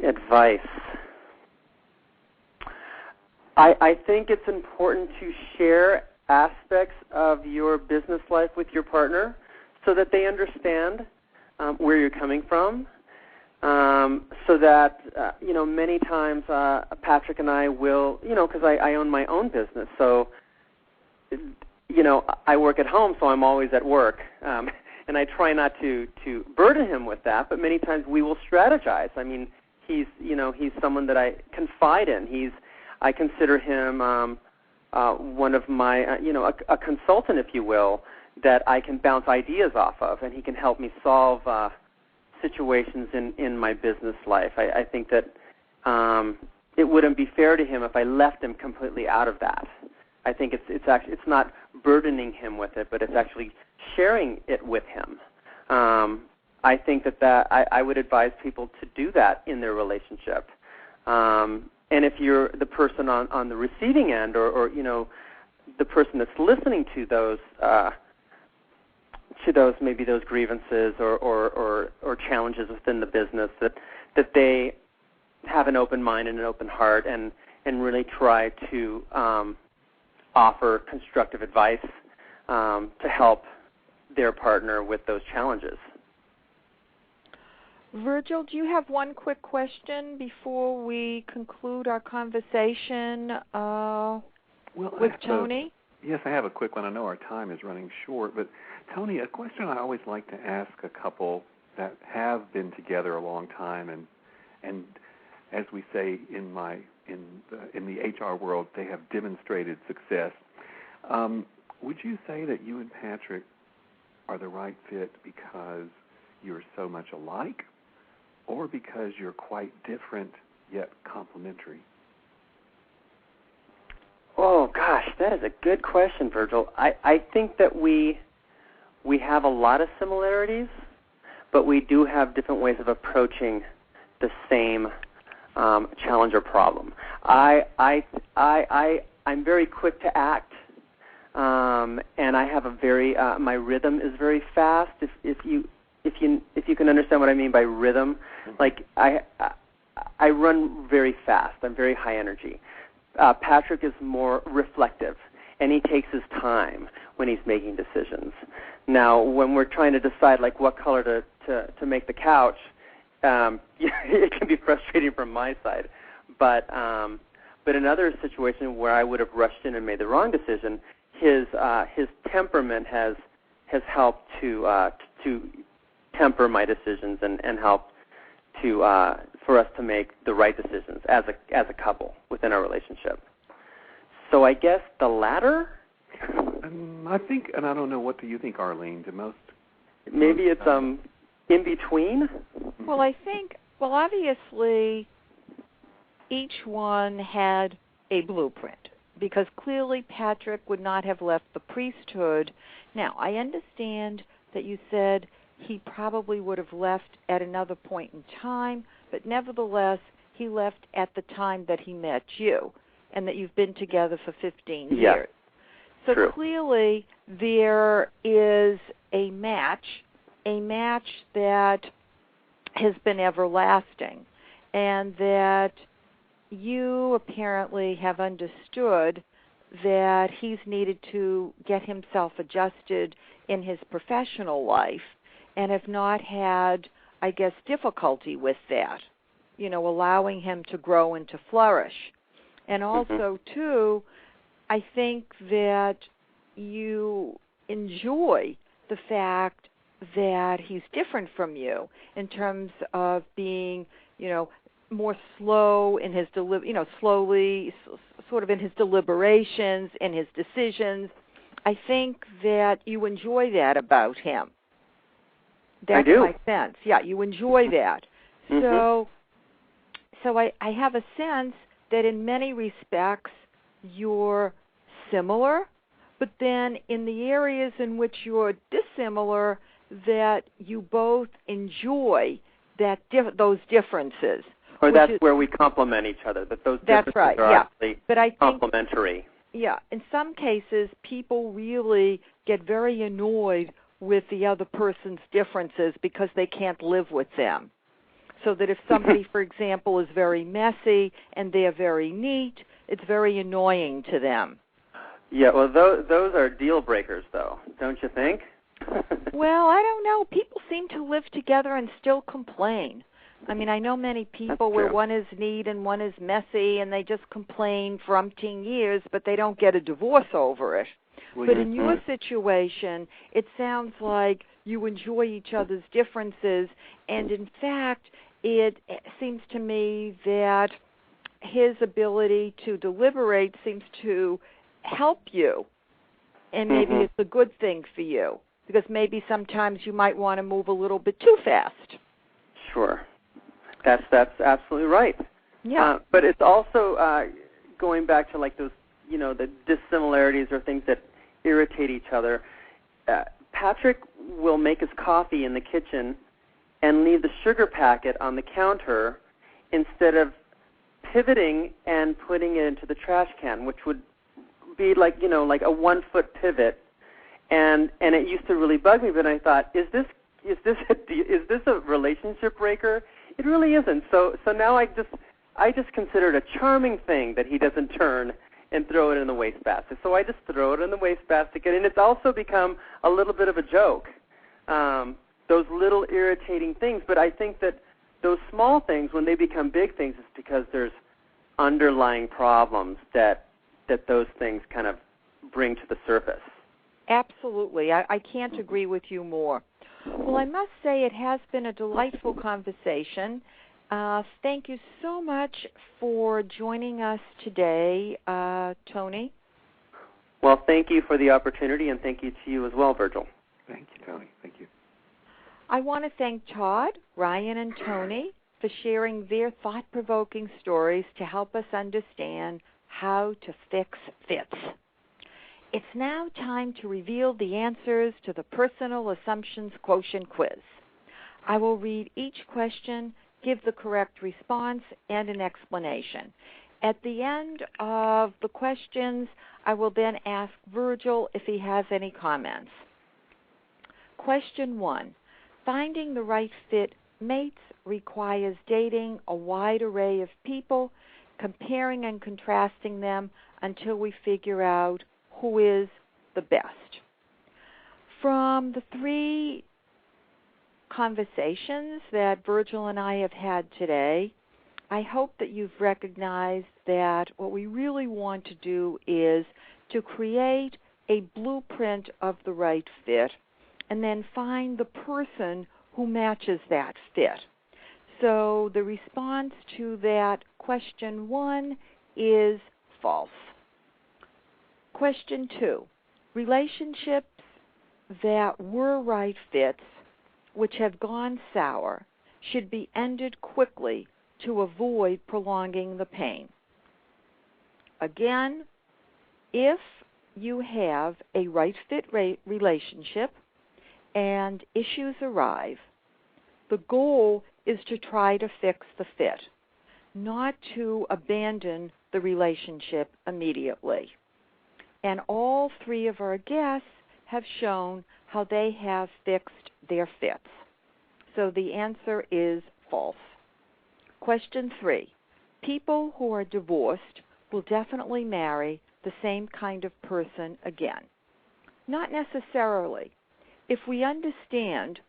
Advice. I think it's important to share aspects of your business life with your partner so that they understand where you're coming from, so that, many times Patrick and I will, because I own my own business, so, I work at home, so I'm always at work, and I try not to burden him with that, but many times we will strategize. I mean, he's someone that I confide in. I consider him one of my, a consultant, if you will, that I can bounce ideas off of, and he can help me solve situations in my business life. I think that it wouldn't be fair to him if I left him completely out of that. I think it's not burdening him with it, but it's actually sharing it with him. I think that I would advise people to do that in their relationship. And if you're the person on the receiving end, or the person that's listening to those maybe those grievances or challenges within the business, that they have an open mind and an open heart and really try to offer constructive advice to help their partner with those challenges. Virgil, do you have one quick question before we conclude our conversation with Tony? Yes, I have a quick one. I know our time is running short, but Tony, a question I always like to ask a couple that have been together a long time, and as we say in the HR world, they have demonstrated success. Would you say that you and Patrick are the right fit because you're so much alike, or because you're quite different yet complementary? Oh, gosh, that is a good question, Virgil. I think that we have a lot of similarities, but we do have different ways of approaching the same challenge or problem. I'm very quick to act, and I have a very my rhythm is very fast. If you can understand what I mean by rhythm, like I run very fast. I'm very high energy. Patrick is more reflective, and he takes his time when he's making decisions. Now, when we're trying to decide like what color to make the couch, it can be frustrating from my side. But in other situations where I would have rushed in and made the wrong decision, his temperament has helped to temper my decisions and help for us to make the right decisions as a couple within our relationship. So I guess the latter. I think, and I don't know, what do you think, Arlene? Maybe it's in between. Well, I think, obviously, each one had a blueprint, because clearly Patrick would not have left the priesthood. Now, I understand that you said he probably would have left at another point in time, but nevertheless, he left at the time that he met you, and that you've been together for 15 years. So True. Clearly, there is a match that has been everlasting, and that you apparently have understood that he's needed to get himself adjusted in his professional life, and have not had, I guess, difficulty with that, allowing him to grow and to flourish. And also, too, I think that you enjoy the fact that he's different from you in terms of being, more slow in his slowly, sort of in his deliberations, in his decisions. I think that you enjoy that about him. That's I do. my sense. Yeah, you enjoy that. So I have a sense that in many respects you're similar, but then in the areas in which you're dissimilar, that you both enjoy those differences. Or that's where we complement each other, that those differences are actually complementary. Yeah, in some cases, people really get very annoyed with the other person's differences because they can't live with them. So that if somebody, for example, is very messy and they're very neat, it's very annoying to them. Yeah, well, those are deal breakers, though, don't you think? Well, I don't know. People seem to live together and still complain. I mean, I know many people where one is neat and one is messy, and they just complain for umpteen years, but they don't get a divorce over it. Well, but in your situation, it sounds like you enjoy each other's differences, and in fact, it seems to me that his ability to deliberate seems to help you, and maybe it's a good thing for you, because maybe sometimes you might want to move a little bit too fast. Sure. That's absolutely right. Yeah. But it's also going back to like those, the dissimilarities or things that irritate each other. Patrick will make his coffee in the kitchen and leave the sugar packet on the counter instead of pivoting and putting it into the trash can, which would be like a 1-foot pivot. And it used to really bug me, but I thought, is this a relationship breaker? It really isn't. So now I just consider it a charming thing that he doesn't turn and throw it in the wastebasket. So I just throw it in the wastebasket, and it's also become a little bit of a joke. Those little irritating things, but I think that those small things, when they become big things, it's because there's underlying problems that those things kind of bring to the surface. Absolutely. I can't agree with you more. Well, I must say it has been a delightful conversation. Thank you so much for joining us today, Tony. Well, thank you for the opportunity, and thank you to you as well, Virgil. Thank you, Tony. Thank you. I want to thank Todd, Ryan, and Tony for sharing their thought-provoking stories to help us understand how to fix fits. It's now time to reveal the answers to the Personal Assumptions Quotient quiz. I will read each question, give the correct response, and an explanation. At the end of the questions, I will then ask Virgil if he has any comments. Question 1. Finding the right fit mates requires dating a wide array of people, comparing and contrasting them until we figure out who is the best. From the 3 conversations that Virgil and I have had today, I hope that you've recognized that what we really want to do is to create a blueprint of the right fit and then find the person who matches that fit. So the response to that question 1 is false. Question 2, relationships that were right fits, which have gone sour, should be ended quickly to avoid prolonging the pain. Again, if you have a right fit relationship and issues arise, the goal is to try to fix the fit, not to abandon the relationship immediately. And all 3 of our guests have shown how they have fixed their fits. So the answer is false. Question 3. People who are divorced will definitely marry the same kind of person again. Not necessarily. If we understand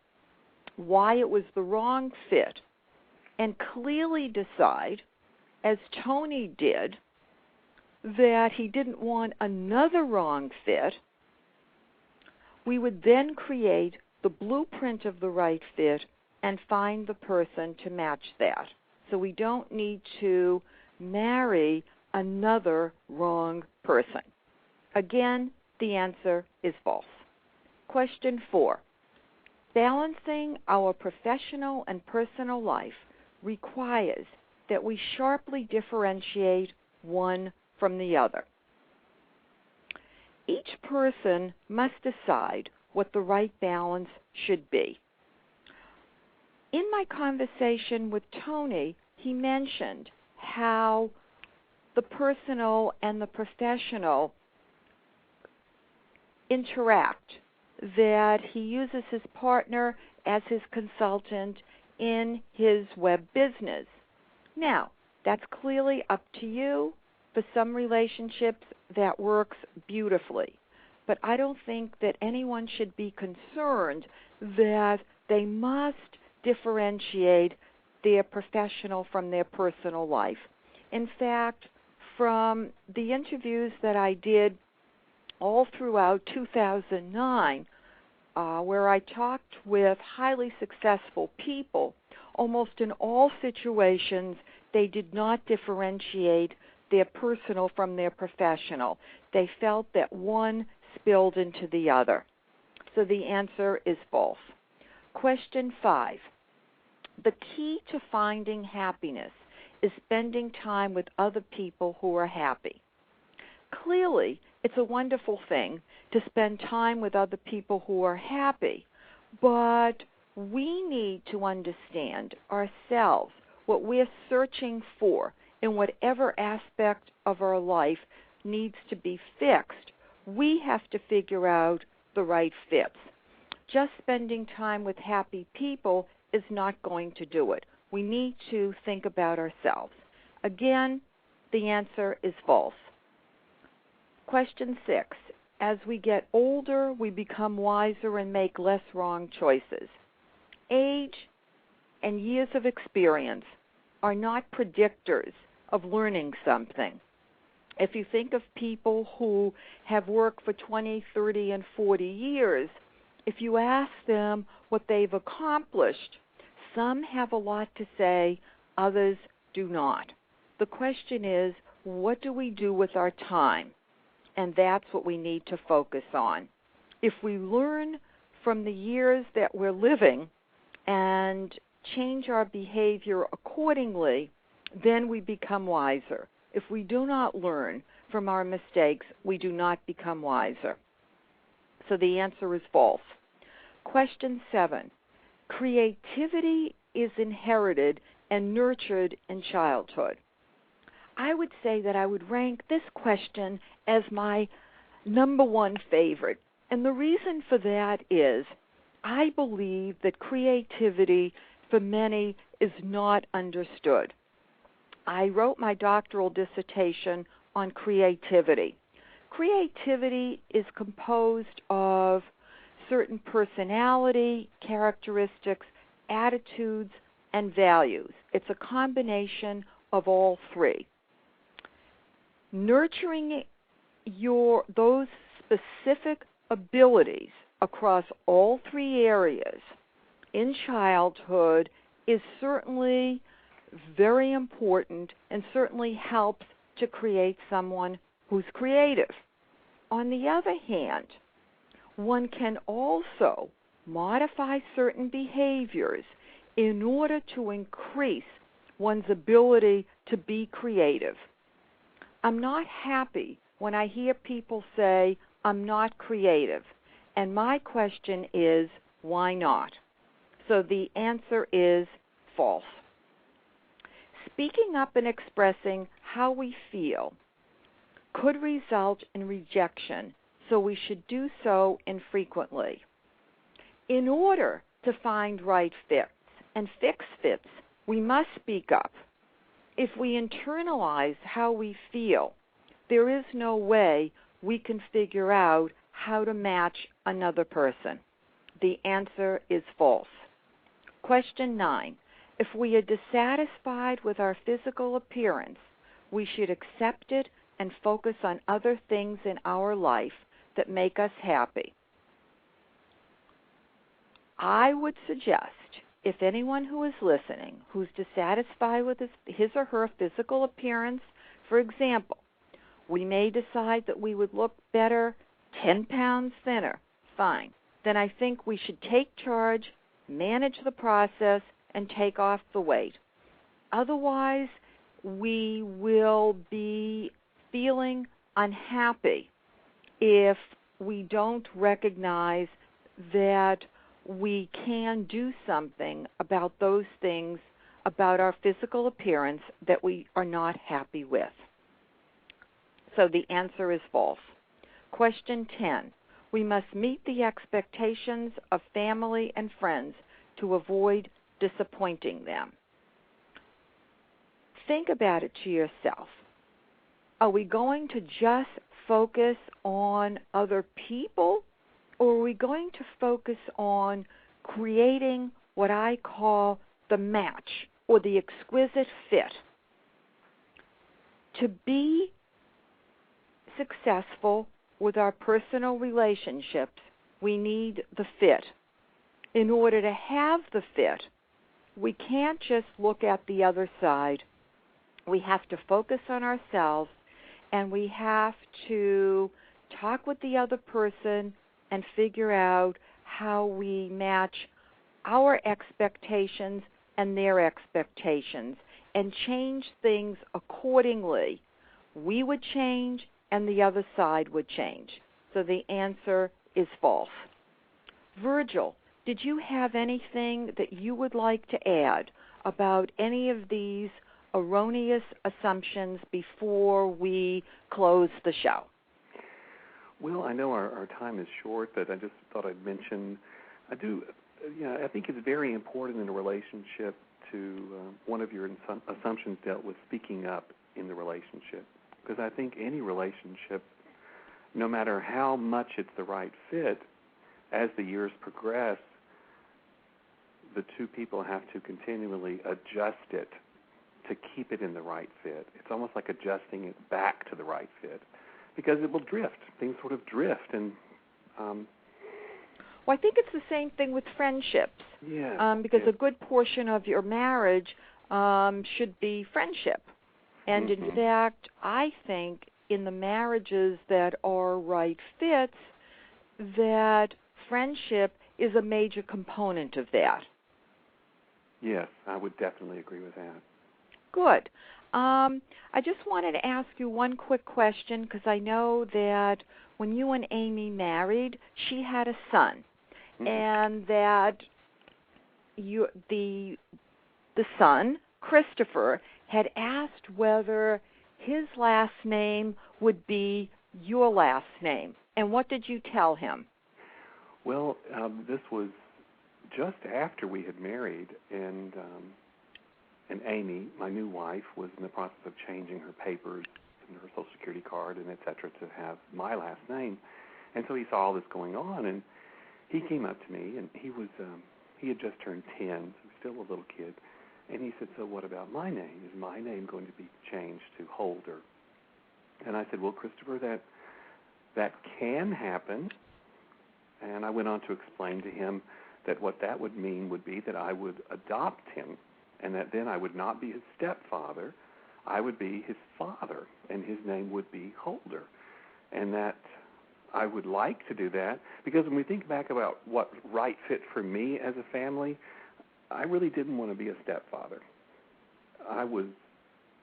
why it was the wrong fit and clearly decide, as Tony did, that he didn't want another wrong fit, we would then create the blueprint of the right fit and find the person to match that. So we don't need to marry another wrong person. Again, the answer is false. Question 4. Balancing our professional and personal life requires that we sharply differentiate one from the other. Each person must decide what the right balance should be. In my conversation with Tony, he mentioned how the personal and the professional interact, that he uses his partner as his consultant in his web business. Now, that's clearly up to you. For some relationships, that works beautifully. But I don't think that anyone should be concerned that they must differentiate their professional from their personal life. In fact, from the interviews that I did all throughout 2009, where I talked with highly successful people, almost in all situations, they did not differentiate their personal from their professional. They felt that one spilled into the other. So the answer is false. Question 5. The key to finding happiness is spending time with other people who are happy. Clearly, it's a wonderful thing to spend time with other people who are happy, but we need to understand ourselves, what we're searching for in whatever aspect of our life needs to be fixed. We have to figure out the right fits. Just spending time with happy people is not going to do it. We need to think about ourselves. Again, the answer is false. Question 6. As we get older, we become wiser and make less wrong choices. Age and years of experience are not predictors of learning something. If you think of people who have worked for 20, 30, and 40 years, if you ask them what they've accomplished, some have a lot to say, others do not. The question is, what do we do with our time? And that's what we need to focus on. If we learn from the years that we're living and change our behavior accordingly, then we become wiser. If we do not learn from our mistakes, we do not become wiser. So the answer is false. Question 7. Creativity is inherited and nurtured in childhood. I would say that I would rank this question as my number one favorite. And the reason for that is I believe that creativity for many is not understood. I wrote my doctoral dissertation on creativity. Creativity is composed of certain personality, characteristics, attitudes, and values. It's a combination of all three. Nurturing those specific abilities across all three areas in childhood is certainly very important and certainly helps to create someone who's creative. On the other hand, one can also modify certain behaviors in order to increase one's ability to be creative. I'm not happy when I hear people say, I'm not creative. And my question is, why not? So the answer is false. Speaking up and expressing how we feel could result in rejection, so we should do so infrequently. In order to find right fits and fix fits, we must speak up. If we internalize how we feel, there is no way we can figure out how to match another person. The answer is false. Question 9. If we are dissatisfied with our physical appearance, we should accept it and focus on other things in our life that make us happy. I would suggest, if anyone who is listening who's dissatisfied with his or her physical appearance, for example, we may decide that we would look better 10 pounds thinner. Fine. Then I think we should take charge, manage the process, and take off the weight. Otherwise, we will be feeling unhappy if we don't recognize that we can do something about those things about our physical appearance that we are not happy with. So the answer is false. Question 10. We must meet the expectations of family and friends to avoid disappointing them. Think about it to yourself. Are we going to just focus on other people, or are we going to focus on creating what I call the match or the exquisite fit? To be successful with our personal relationships, we need the fit. In order to have the fit, we can't just look at the other side. We have to focus on ourselves, and we have to talk with the other person and figure out how we match our expectations and their expectations and change things accordingly, we would change and the other side would change. So the answer is false. Virgil, did you have anything that you would like to add about any of these erroneous assumptions before we close the show? Well, I know our time is short, but I just thought I'd mention, I think it's very important in a relationship to, one of your assumptions dealt with speaking up in the relationship. Because I think any relationship, no matter how much it's the right fit, as the years progress, the two people have to continually adjust it to keep it in the right fit. It's almost like adjusting it back to the right fit, because it will drift. Things sort of drift. And well, I think it's the same thing with friendships. Yeah. Because a good portion of your marriage should be friendship. And in fact, I think in the marriages that are right fits, that friendship is a major component of that. Yes, I would definitely agree with that. Good. I just wanted to ask you one quick question, because I know that when you and Amy married, she had a son, and that the son, Christopher, had asked whether his last name would be your last name. And what did you tell him? Well, this was just after we had married, and Amy, my new wife, was in the process of changing her papers and her Social Security card and et cetera to have my last name. And so he saw all this going on, and he came up to me, and he had just turned 10, so he was still a little kid. And he said, so what about my name? Is my name going to be changed to Holder? And I said, well, Christopher, that can happen. And I went on to explain to him that what that would mean would be that I would adopt him, and that then I would not be his stepfather. I would be his father, and his name would be Holder. And that I would like to do that, because when we think back about what right fit for me as a family, I really didn't want to be a stepfather. I was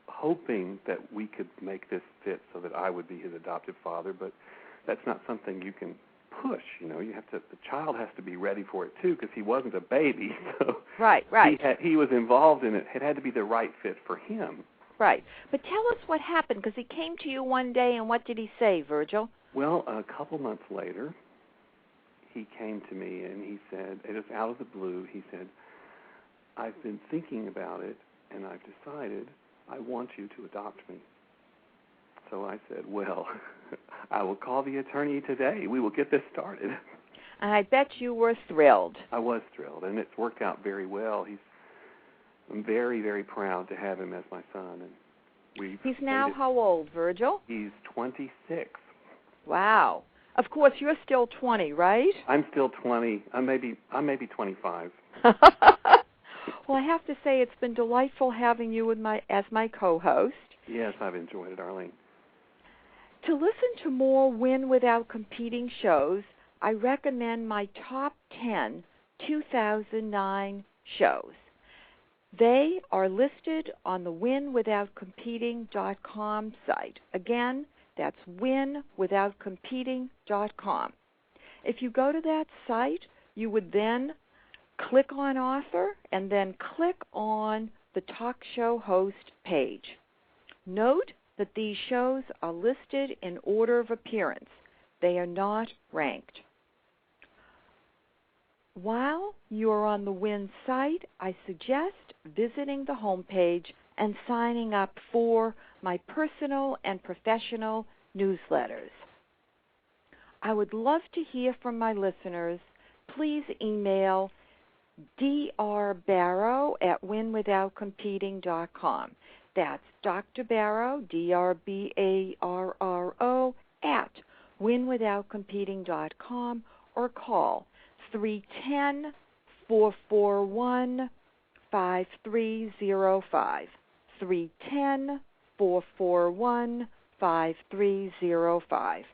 hoping that we could make this fit so that I would be his adoptive father, but that's not something you can push. You have to. The child has to be ready for it too, because he wasn't a baby. So right. He was involved in it. It had to be the right fit for him. Right. But tell us what happened, because he came to you one day, and what did he say, Virgil? Well, a couple months later, he came to me and he said, just out of the blue, he said, I've been thinking about it, and I've decided I want you to adopt me. So I said, well, I will call the attorney today. We will get this started. And I bet you were thrilled. I was thrilled, and it's worked out very well. I'm very, very proud to have him as my son. And he's now how old, Virgil? He's 26. Wow. Of course, you're still 20, right? I'm still 20. I may be 25. Well, I have to say it's been delightful having you as my co-host. Yes, I've enjoyed it, Arlene. To listen to more Win Without Competing shows, I recommend my top 10 2009 shows. They are listed on the winwithoutcompeting.com site. Again, that's winwithoutcompeting.com. If you go to that site, you would then click on author and then click on the talk show host page. Note that these shows are listed in order of appearance. They are not ranked. While you are on the WIN site, I suggest visiting the homepage and signing up for my personal and professional newsletters. I would love to hear from my listeners. Please email drbarrow@winwithoutcompeting.com. That's Dr. Barrow, DRBARRO, @winwithoutcompeting.com, or call 310-441-5305. 310-441-5305.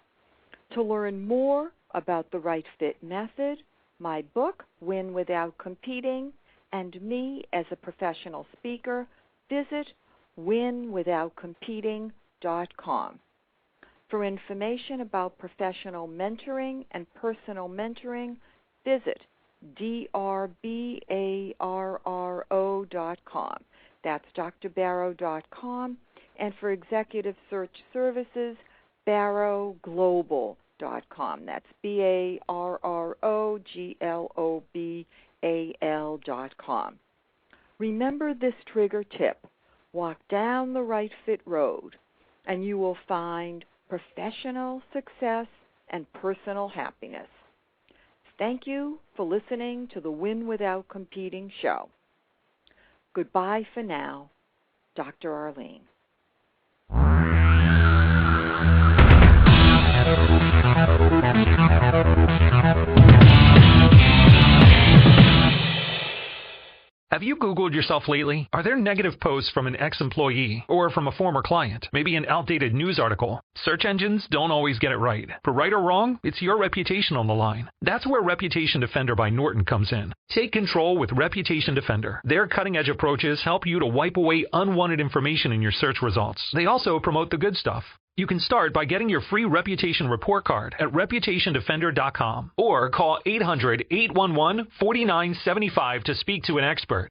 To learn more about the Right Fit Method, my book, Win Without Competing, and me as a professional speaker, visit winwithoutcompeting.com. For information about professional mentoring and personal mentoring, visit drbarro.com. That's drbarrow.com. And for executive search services, barrowglobal.com. That's barroglobal.com. Remember this trigger tip. Walk down the right fit road, and you will find professional success and personal happiness. Thank you for listening to the Win Without Competing show. Goodbye for now, Dr. Arlene. Have you Googled yourself lately? Are there negative posts from an ex-employee or from a former client? Maybe an outdated news article? Search engines don't always get it right. For right or wrong, it's your reputation on the line. That's where Reputation Defender by Norton comes in. Take control with Reputation Defender. Their cutting-edge approaches help you to wipe away unwanted information in your search results. They also promote the good stuff. You can start by getting your free reputation report card at reputationdefender.com or call 800-811-4975 to speak to an expert.